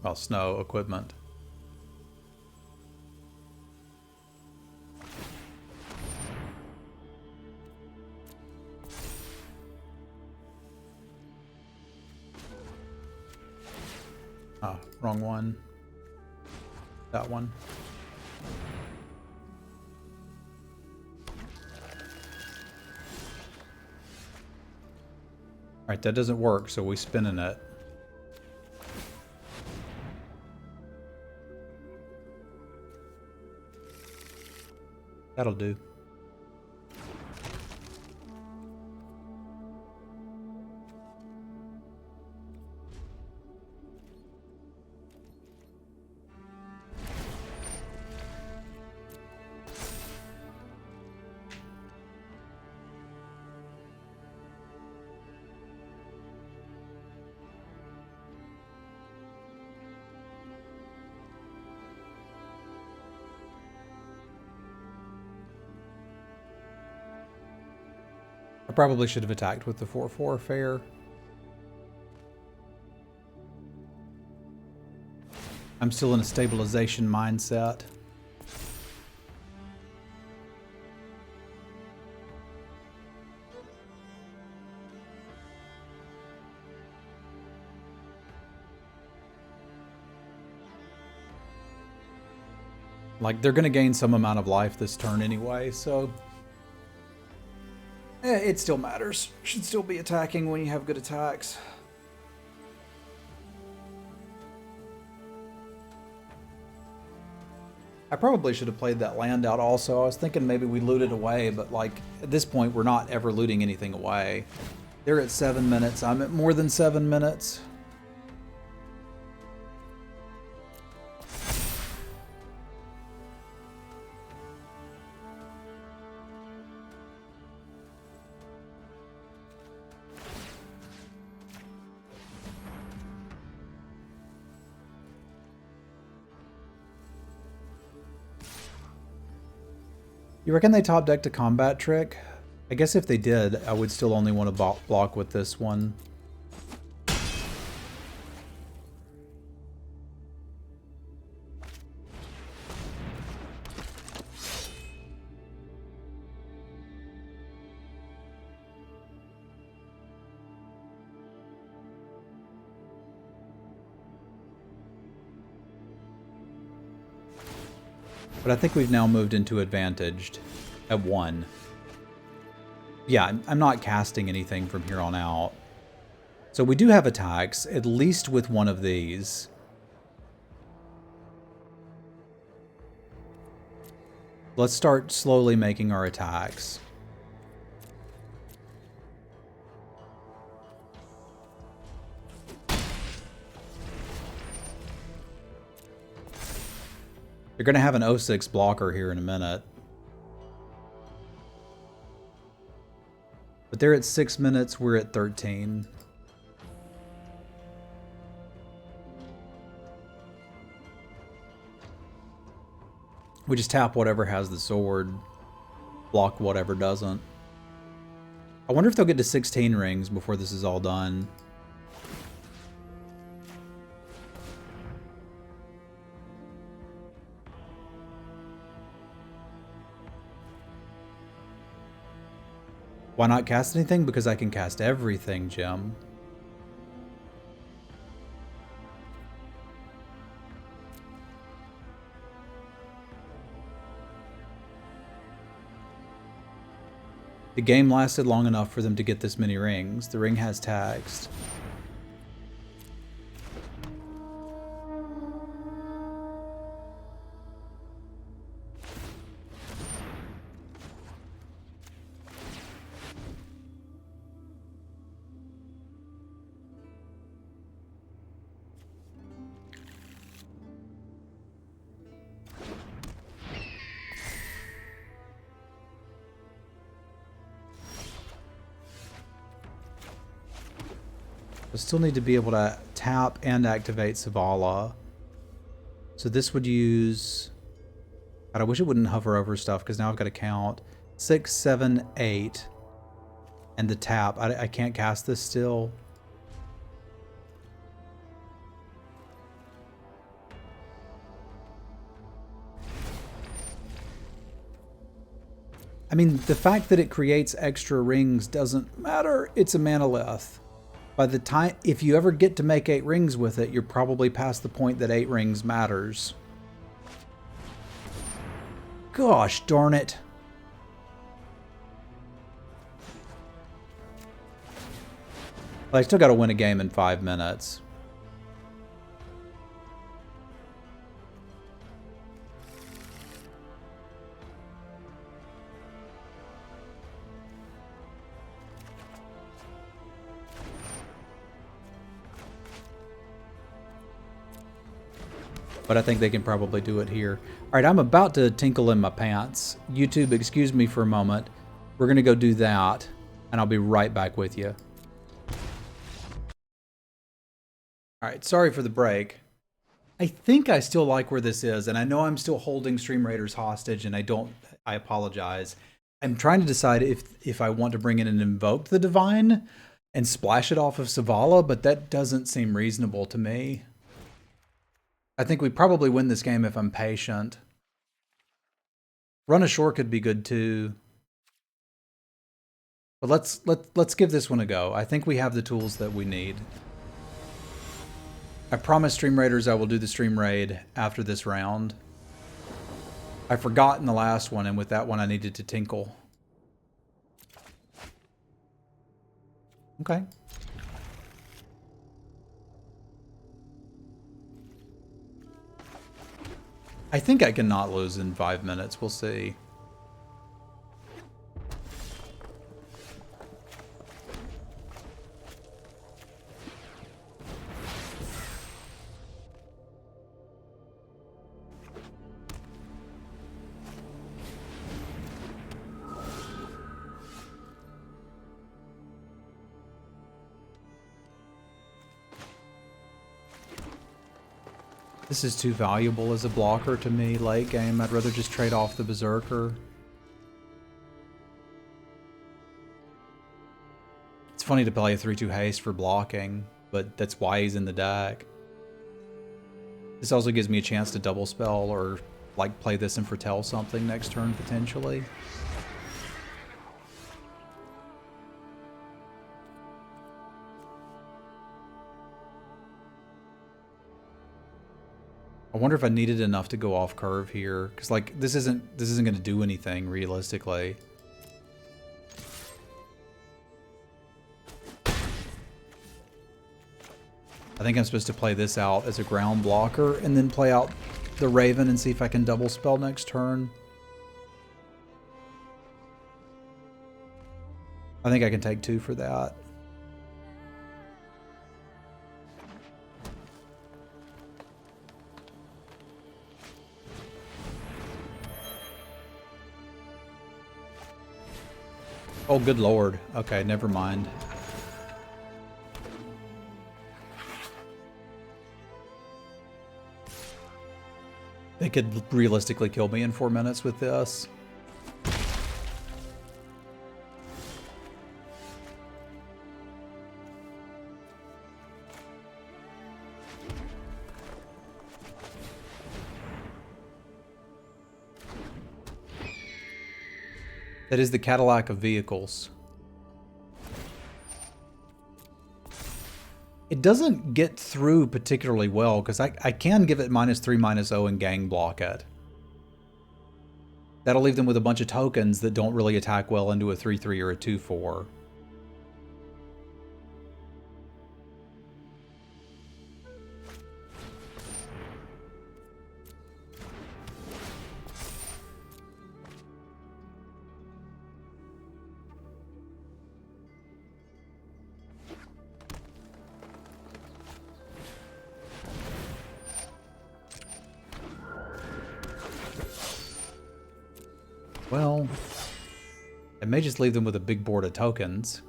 Well, snow equipment. Ah, wrong one. That one. Alright, that doesn't work, so we spinning it. That'll do. I probably should have attacked with the 4/4 fair. I'm still in a stabilization mindset. Like, they're going to gain some amount of life this turn anyway, so... it still matters. Should still be attacking when you have good attacks. I probably should have played that land out also. I was thinking maybe we loot it away, but like at this point we're not ever looting anything away. They're at 7 minutes. I'm at more than 7 minutes. You reckon they top decked a combat trick? I guess if they did, I would still only want to block with this one. But I think we've now moved into advantaged at 1. Yeah, I'm not casting anything from here on out. So we do have attacks, at least with one of these. Let's start slowly making our attacks. You're going to have an 06 blocker here in a minute. But they're at 6 minutes, we're at 13. We just tap whatever has the sword, block whatever doesn't. I wonder if they'll get to 16 rings before this is all done. Why not cast anything? Because I can cast everything, Jim. The game lasted long enough for them to get this many rings. The ring has tags. still need to be able to tap and activate Savala. So this would use... God, I wish it wouldn't hover over stuff, because now I've got to count 6, 7, 8. And the tap. I can't cast this still. I mean, the fact that it creates extra rings doesn't matter. It's a monolith. By the time, if you ever get to make 8 rings with it, you're probably past the point that 8 rings matters. Gosh darn it. Well, I still got to win a game in 5 minutes. But I think they can probably do it here. All right, I'm about to tinkle in my pants. YouTube, excuse me for a moment. We're going to go do that, and I'll be right back with you. All right, sorry for the break. I think I still like where this is, and I know I'm still holding Stream Raiders hostage, and I apologize. I'm trying to decide if I want to bring in and invoke the Divine and splash it off of Savala, but that doesn't seem reasonable to me. I think we probably win this game if I'm patient. Run ashore could be good too. But let's give this one a go. I think we have the tools that we need. I promise Stream Raiders I will do the stream raid after this round. I forgot in the last one, and with that one I needed to tinkle. Okay. I think I can not lose in 5 minutes. We'll see. This is too valuable as a blocker to me late game. I'd rather just trade off the Berserker. It's funny to play a 3-2 haste for blocking, but that's why he's in the deck. This also gives me a chance to double spell or like play this and foretell something next turn potentially. I wonder if I needed enough to go off curve here, because like this isn't going to do anything realistically. I think I'm supposed to play this out as a ground blocker and then play out the Raven and see if I can double spell next turn. I think I can take 2 for that. Oh, good lord. Okay, never mind. They could realistically kill me in 4 minutes with this. That is the Cadillac of vehicles. It doesn't get through particularly well, because I can give it -3/-0 and gang block it. That'll leave them with a bunch of tokens that don't really attack well into a 3/3 or a 2/4. Well, it may just leave them with a big board of tokens.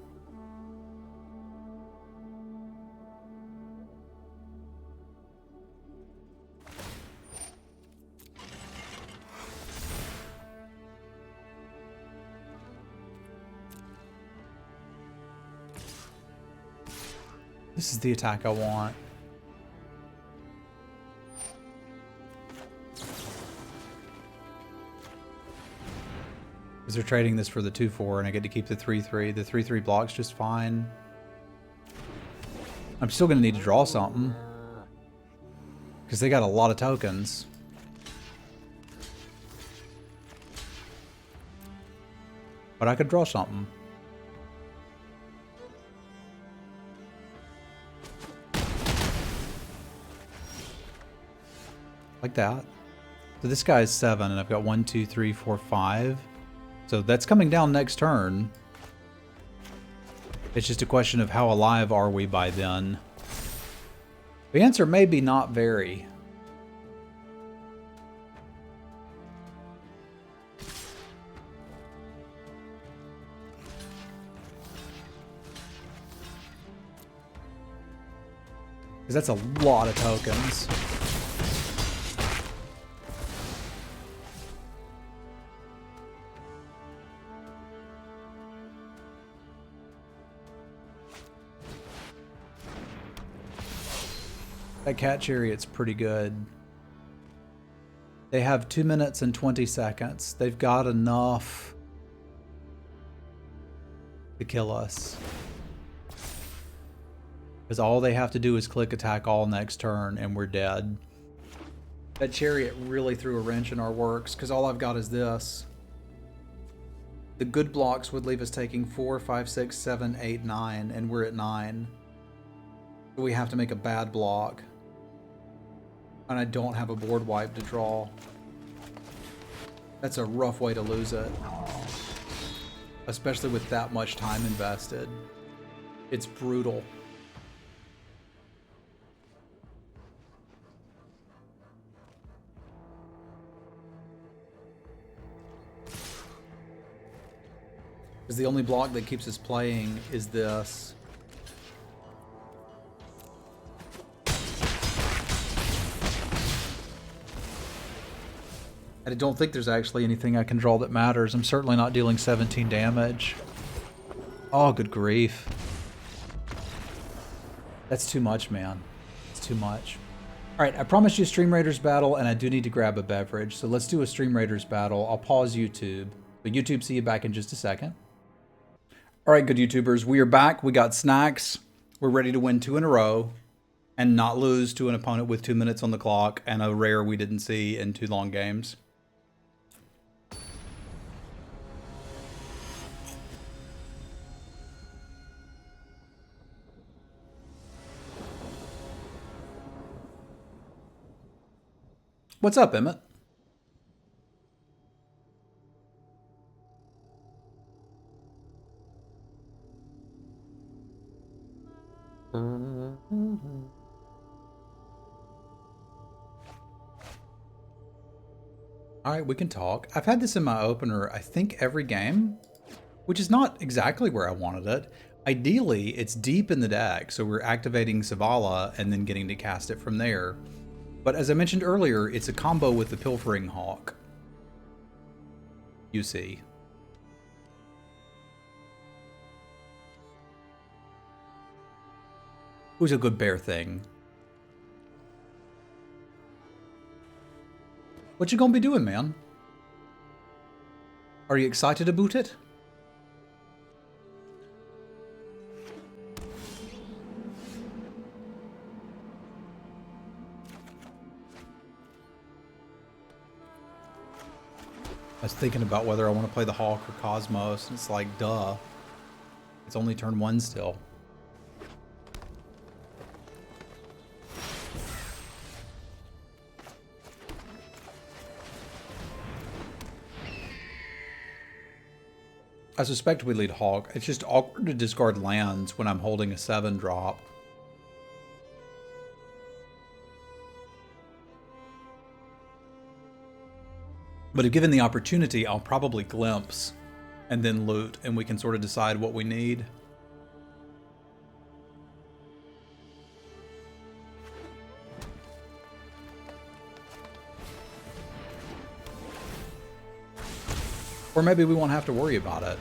This is the attack I want. Because they're trading this for the 2/4 and I get to keep the 3/3. The 3/3 blocks just fine. I'm still going to need to draw something. Because they got a lot of tokens. But I could draw something. Like that. So this guy is 7, and I've got 1, 2, 3, 4, 5. So that's coming down next turn. It's just a question of how alive are we by then. The answer may be not very. Because that's a lot of tokens. That cat chariot's pretty good. They have 2 minutes and 20 seconds. They've got enough to kill us. Because all they have to do is click attack all next turn and we're dead. That chariot really threw a wrench in our works because all I've got is this. The good blocks would leave us taking 4, 5, 6, 7, 8, 9, and we're at 9. So we have to make a bad block. And I don't have a board wipe to draw. That's a rough way to lose it. Especially with that much time invested. It's brutal. Because the only block that keeps us playing is this. I don't think there's actually anything I can draw that matters. I'm certainly not dealing 17 damage. Oh, good grief. That's too much, man. It's too much. All right, I promised you a Stream Raiders battle, and I do need to grab a beverage. So let's do a Stream Raiders battle. I'll pause YouTube. But YouTube, see you back in just a second. All right, good YouTubers, we are back. We got snacks. We're ready to win 2 in a row and not lose to an opponent with 2 minutes on the clock and a rare we didn't see in 2 long games. What's up, Emmett? All right, we can talk. I've had this in my opener, I think, every game, which is not exactly where I wanted it. Ideally, it's deep in the deck, so we're activating Zavala and then getting to cast it from there. But as I mentioned earlier, it's a combo with the Pilfering Hawk. You see. Who's a good bear thing. What you gonna be doing, man? Are you excited about it? I was thinking about whether I want to play the Hawk or Cosmos, and it's like, duh. It's only turn 1 still. I suspect we lead Hawk. It's just awkward to discard lands when I'm holding a 7-drop. But if given the opportunity, I'll probably glimpse and then loot, and we can sort of decide what we need. Or maybe we won't have to worry about it.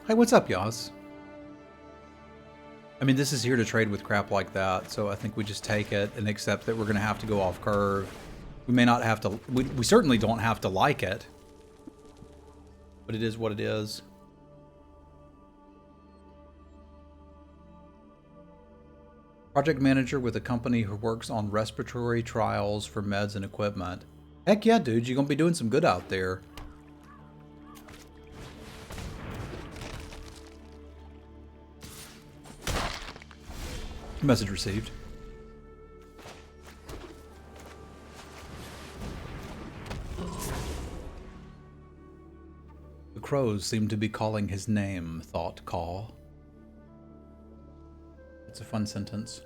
Hey, what's up, Yas? I mean, this is here to trade with crap like that, so I think we just take it and accept that we're going to have to go off curve. We may not have to... We certainly don't have to like it. But it is what it is. Project manager with a company who works on respiratory trials for meds and equipment. Heck yeah, dude. You're going to be doing some good out there. Message received. The crows seem to be calling his name, thought Caw. It's a fun sentence.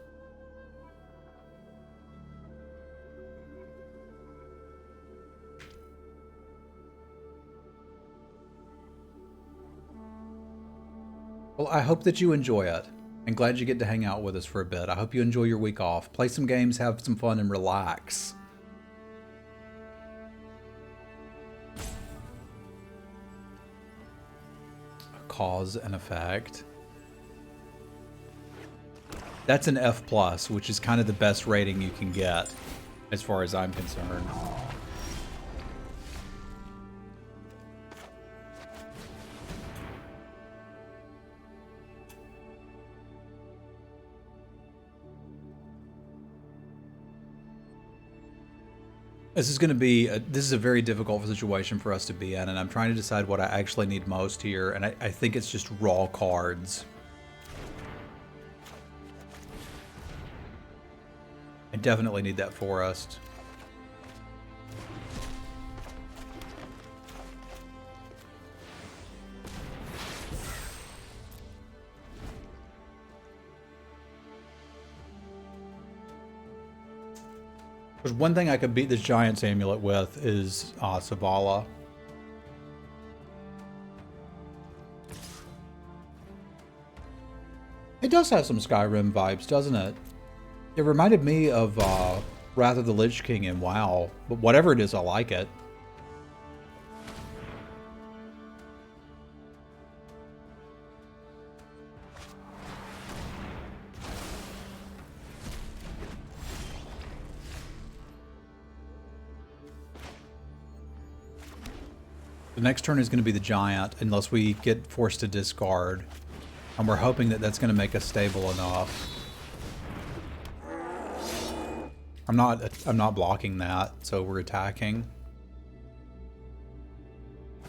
Well, I hope that you enjoy it. I'm glad you get to hang out with us for a bit. I hope you enjoy your week off. Play some games, have some fun, and relax. Cause and effect. That's an F+, which is kind of the best rating you can get, as far as I'm concerned. This is going to be, this is a very difficult situation for us to be in, and I'm trying to decide what I actually need most here, and I think it's just raw cards. I definitely need that forest. There's one thing I could beat this Giant's Amulet with is Savala. It does have some Skyrim vibes, doesn't it? It reminded me of Wrath of the Lich King in WoW, but whatever it is, I like it. The next turn is going to be the Giant, unless we get forced to discard. And we're hoping that that's going to make us stable enough. I'm not blocking that, so we're attacking.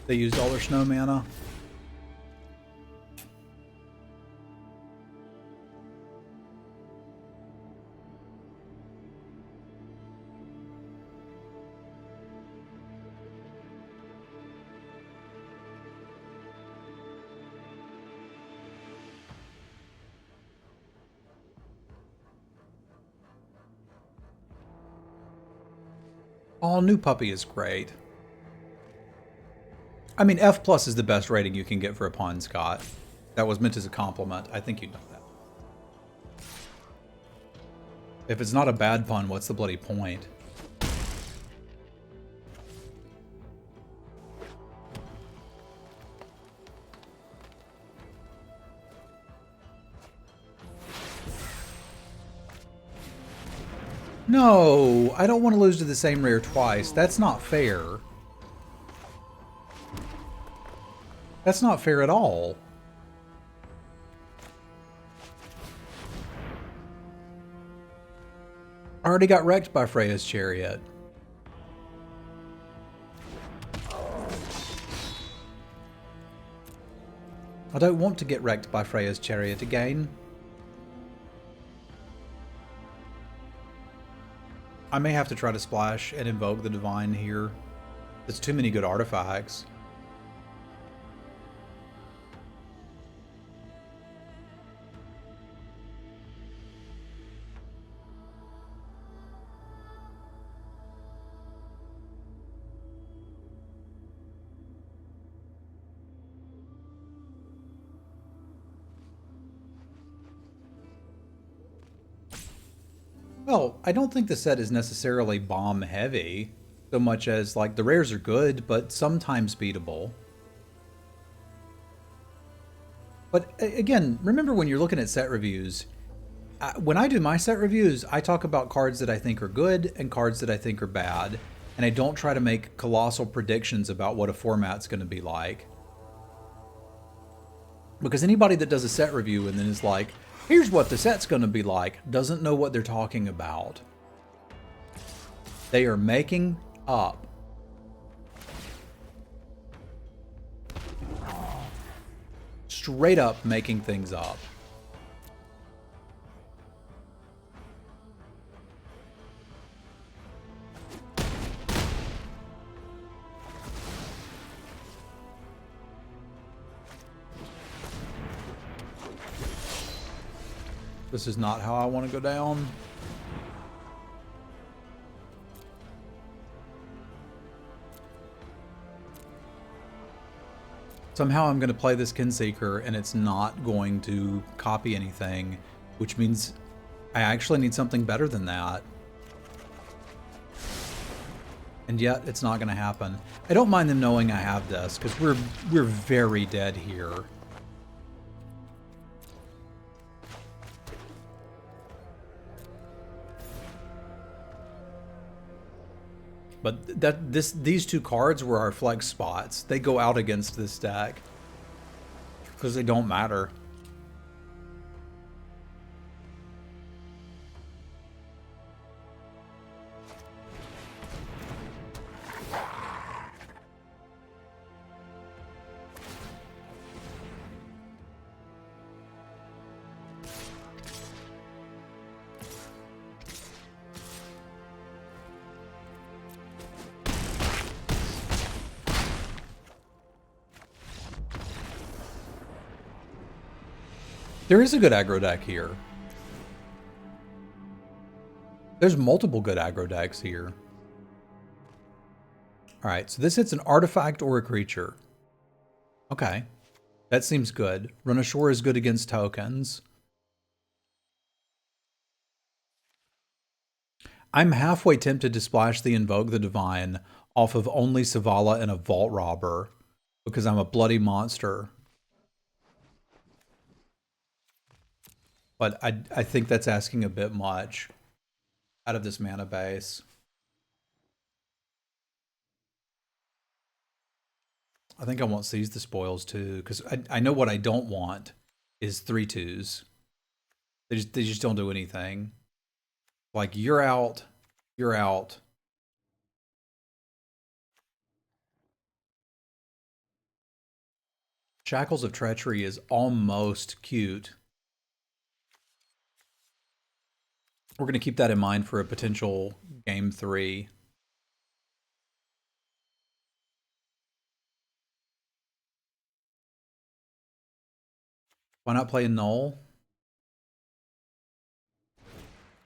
They used all their snow mana. Oh, New Puppy is great. I mean, F+ is the best rating you can get for a pun, Scott. That was meant as a compliment. I think you know that. If it's not a bad pun, what's the bloody point? No, I don't want to lose to the same rare twice. That's not fair. That's not fair at all. I already got wrecked by Freya's Chariot. I don't want to get wrecked by Freya's Chariot again. I may have to try to splash and invoke the Divine here. There's too many good artifacts. Well, I don't think the set is necessarily bomb heavy, so much as like the rares are good, but sometimes beatable. But again, remember when you're looking at set reviews, when I do my set reviews, I talk about cards that I think are good and cards that I think are bad. And I don't try to make colossal predictions about what a format's going to be like. Because anybody that does a set review and then is like, here's what the set's going to be like, doesn't know what they're talking about. They are making up. Straight up making things up. This is not how I want to go down. Somehow I'm going to play this Kinseeker and it's not going to copy anything, which means I actually need something better than that. And yet it's not going to happen. I don't mind them knowing I have this because we're very dead here. But these two cards were our flex spots. They go out against this deck because they don't matter. There is a good aggro deck here. There's multiple good aggro decks here. Alright, so this hits an artifact or a creature. Okay. That seems good. Run ashore is good against tokens. I'm halfway tempted to splash the Invoke the Divine off of only Savala and a Vault Robber because I'm a bloody monster. But I think that's asking a bit much out of this mana base. I think I want Seize the Spoils too, because I know what I don't want is 3/2s. They just don't do anything. Like, you're out, you're out. Shackles of Treachery is almost cute. We're going to keep that in mind for a potential game 3. Why not play a Null?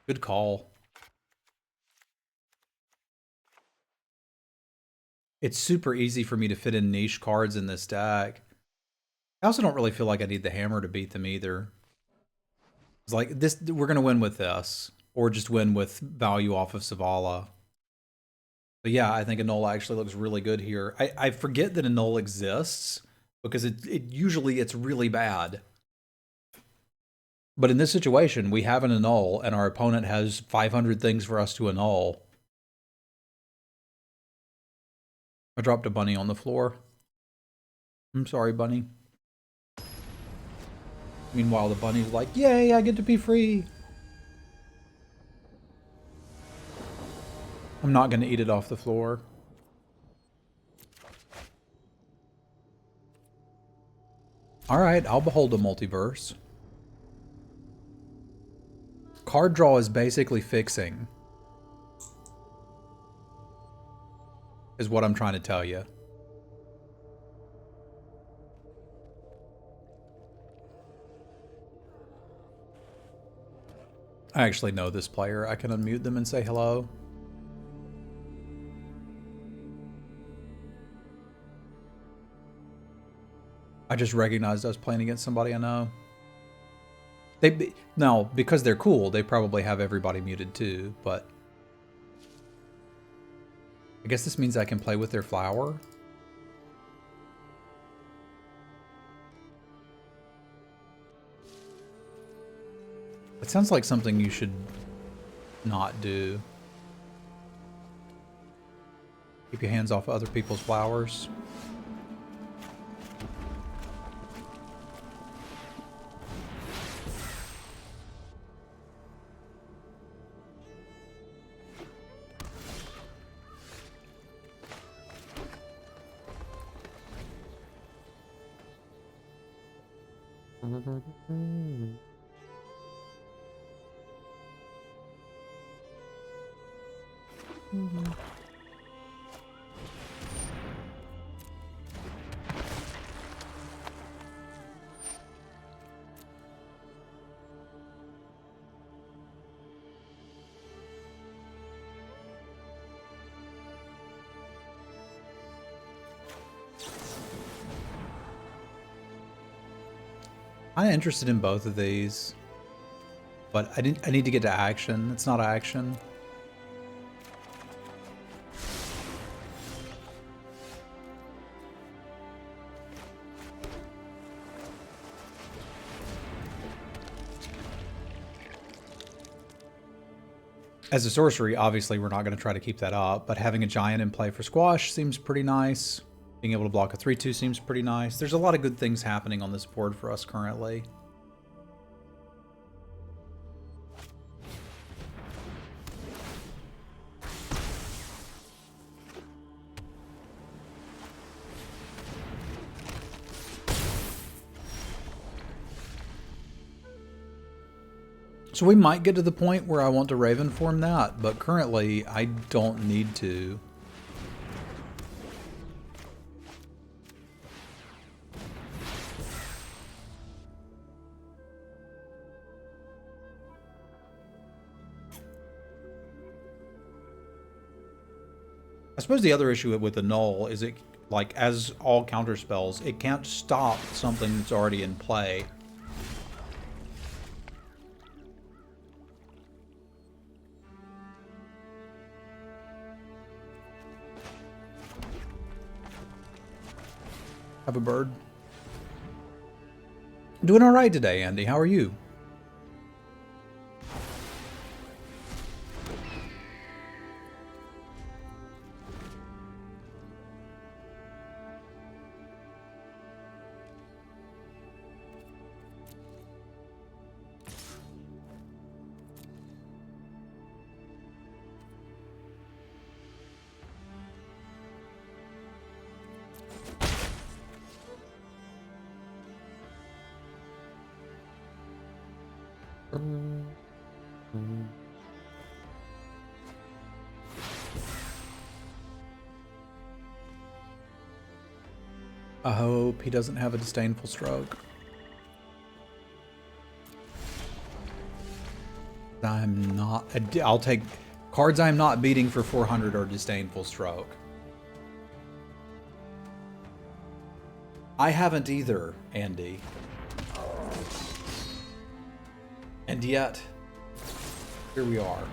Good call. It's super easy for me to fit in niche cards in this deck. I also don't really feel like I need the hammer to beat them either. It's like, this, we're going to win with this, or just win with value off of Savala. But yeah, I think a Null actually looks really good here. I forget that a Null exists, because usually it's really bad. But in this situation, we have an annul, and our opponent has 500 things for us to annul. I dropped a bunny on the floor. I'm sorry, bunny. Meanwhile, the bunny's like, yay, I get to be free. I'm not going to eat it off the floor. All right, I'll behold a multiverse. Card draw is basically fixing, is what I'm trying to tell you. I actually know this player. I can unmute them and say hello. I just recognized I was playing against somebody I know. Now, because they're cool, they probably have everybody muted too, but I guess this means I can play with their flower. It sounds like something you should not do. Keep your hands off other people's flowers. I'm interested in both of these, but I need to get to action. It's not action. As a sorcery, obviously we're not going to try to keep that up, but having a giant in play for squash seems pretty nice. Being able to block a 3/2 seems pretty nice. There's a lot of good things happening on this board for us currently. So we might get to the point where I want to Raven form that, but currently I don't need to. I suppose the other issue with the null is it, like, as all counter spells, it can't stop something that's already in play. Have a bird. Doing all right today, Andy. How are you? I hope he doesn't have a disdainful stroke. I'm not. I'll take cards I'm not beating for 400 or disdainful stroke. I haven't either, Andy. And yet, here we are.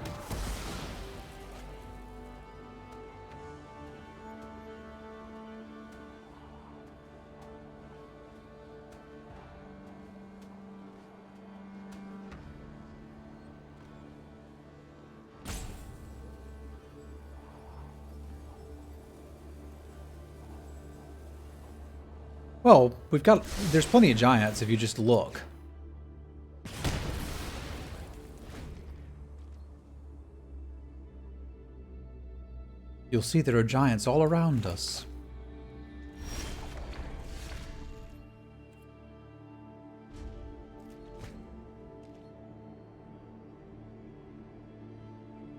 Well, there's plenty of giants if you just look. You'll see there are giants all around us.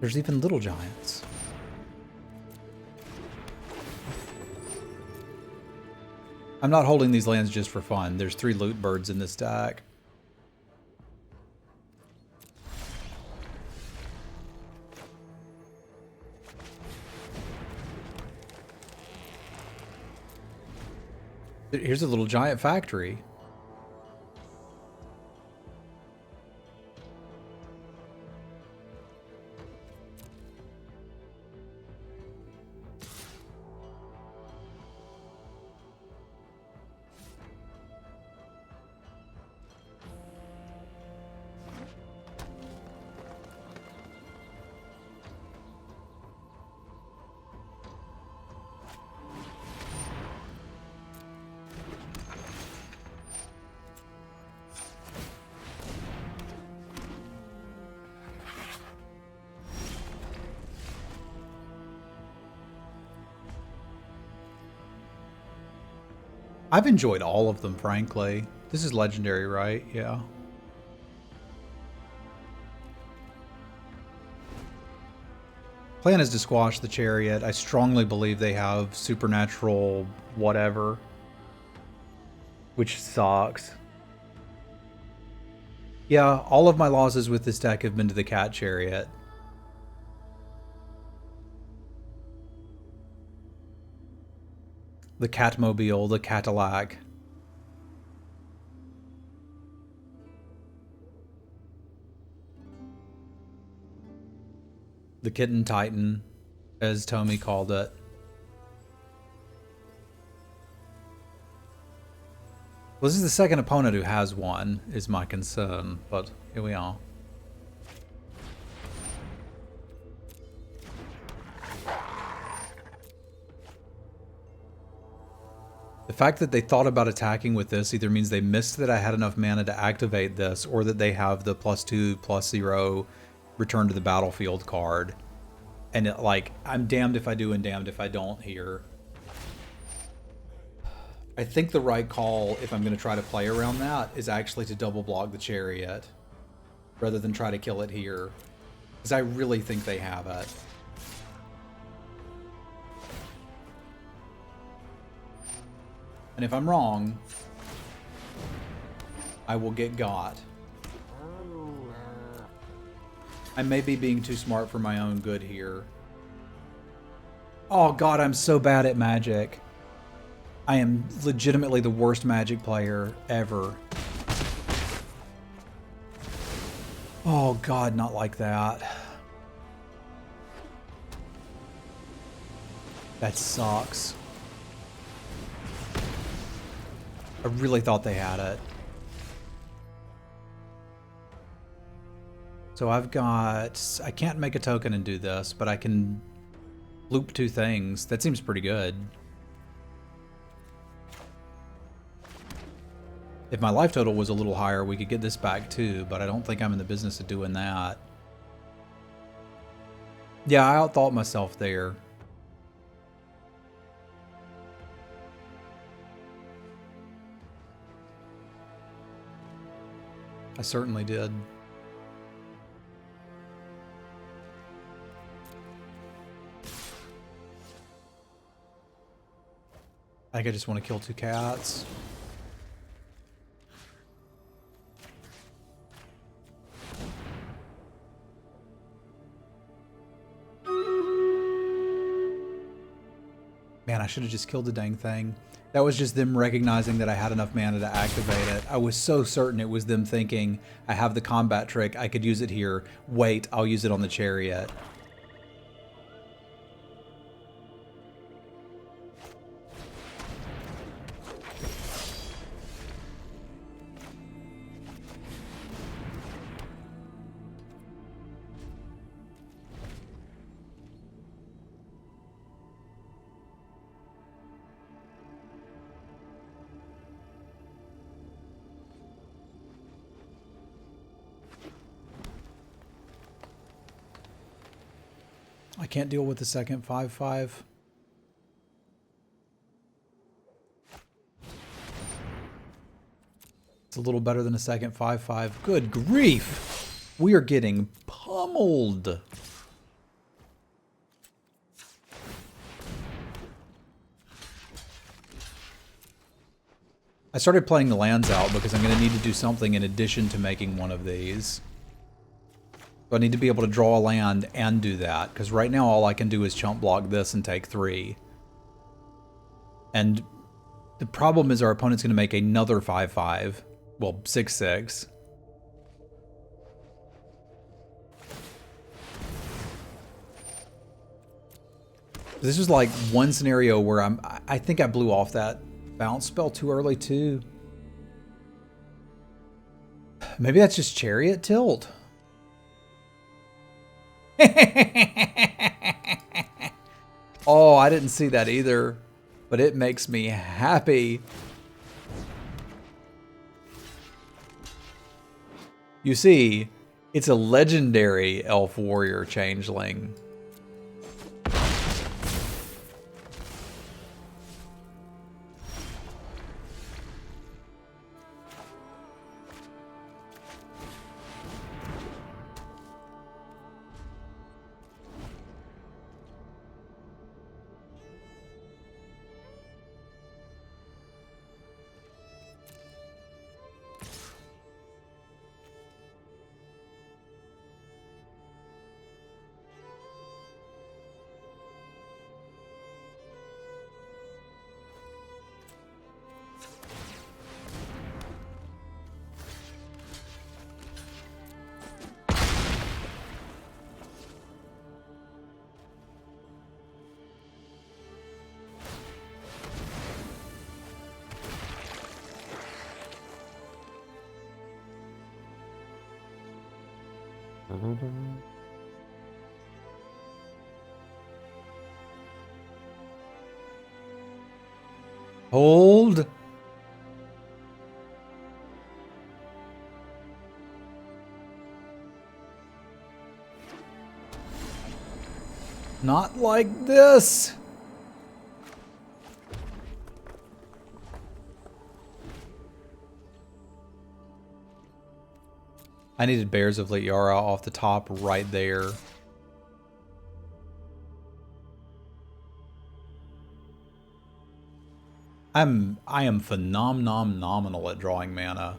There's even little giants. I'm not holding these lands just for fun. There's 3 loot birds in this deck. Here's a little giant factory. I've enjoyed all of them, frankly. This is legendary, right? Yeah. Plan is to squash the chariot. I strongly believe they have supernatural whatever, which sucks. Yeah, all of my losses with this deck have been to the cat chariot. The Catmobile, the Cadillac. The Kitten Titan, as Tommy called it. Well, this is the second opponent who has one, is my concern, but here we are. The fact that they thought about attacking with this either means they missed that I had enough mana to activate this, or that they have the +2/+0 return to the battlefield card. And it, like, I'm damned if I do and damned if I don't here. I think the right call, if I'm going to try to play around that, is actually to double block the chariot rather than try to kill it here, because I really think they have it. And if I'm wrong, I will get got. I may be being too smart for my own good here. Oh god, I'm so bad at Magic. I am legitimately the worst Magic player ever. Oh god, not like that. That sucks. I really thought they had it. So I've got... I can't make a token and do this, but I can loop 2 things. That seems pretty good. If my life total was a little higher, we could get this back too, but I don't think I'm in the business of doing that. Yeah, I outthought myself there. I certainly did. I think I just want to kill 2 cats. Man, I should have just killed the dang thing. That was just them recognizing that I had enough mana to activate it. I was so certain it was them thinking, I have the combat trick, I could use it here. Wait, I'll use it on the chariot. I can't deal with the second 5/5. It's a little better than a second 5/5. Good grief! We are getting pummeled. I started playing the lands out because I'm going to need to do something in addition to making one of these. So I need to be able to draw a land and do that, because right now all I can do is chump block this and take 3. And the problem is our opponent's going to make another 5/5. Well, 6/6. This is like one scenario where I think I blew off that bounce spell too early too. Maybe that's just Chariot Tilt. Oh, I didn't see that either, but it makes me happy. You see, it's a legendary elf warrior changeling. Hold. Not like this. I needed Bears of Liara off the top right there. I am phenomenal at drawing mana.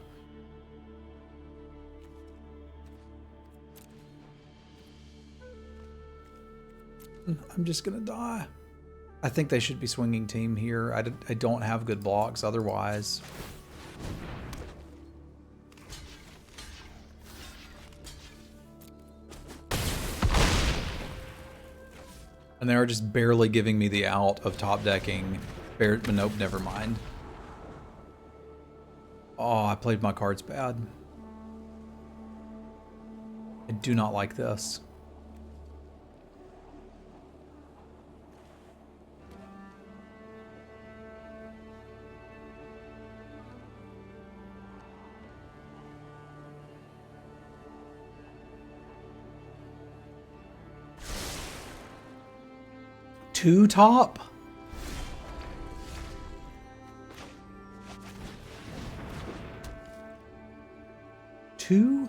I'm just gonna die. I think they should be swinging team here. I don't have good blocks otherwise. And they are just barely giving me the out of top decking. Nope, never mind. Oh, I played my cards bad. I do not like this. Two top? Two?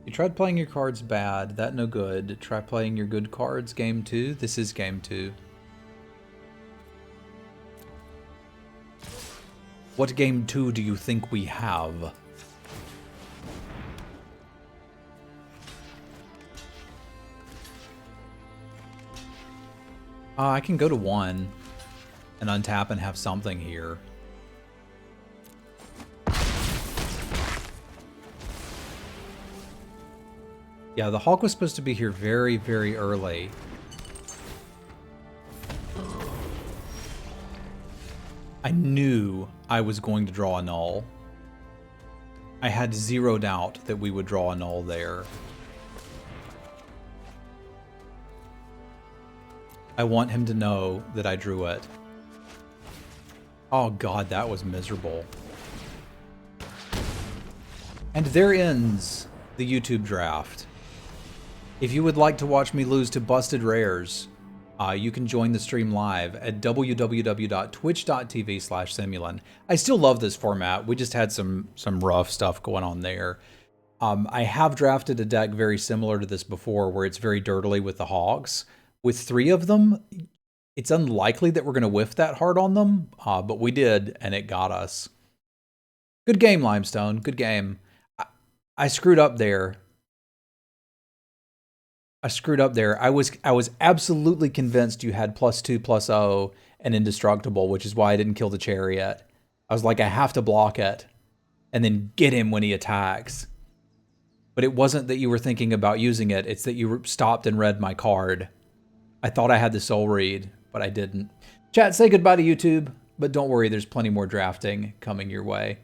You tried playing your cards bad. That no good. Try playing your good cards. Game 2. This is game 2. What game 2 do you think we have? I can go to 1 and untap and have something here. Yeah, the Hawk was supposed to be here very, very early. I knew I was going to draw a null. I had zero doubt that we would draw a null there. I want him to know that I drew it. Oh god, that was miserable. And there ends the YouTube draft. If you would like to watch me lose to busted rares, you can join the stream live at www.twitch.tv/Semulin. I still love this format. We just had some rough stuff going on there. I have drafted a deck very similar to this before where it's very dirtily with the Hawks. With 3 of them, it's unlikely that we're going to whiff that hard on them, but we did, and it got us. Good game, Limestone. Good game. I screwed up there. I was absolutely convinced you had +2/+0 and indestructible, which is why I didn't kill the Chariot. I was like, I have to block it and then get him when he attacks. But it wasn't that you were thinking about using it. It's that you stopped and read my card. I thought I had the soul read, but I didn't. Chat, say goodbye to YouTube, but don't worry, there's plenty more drafting coming your way.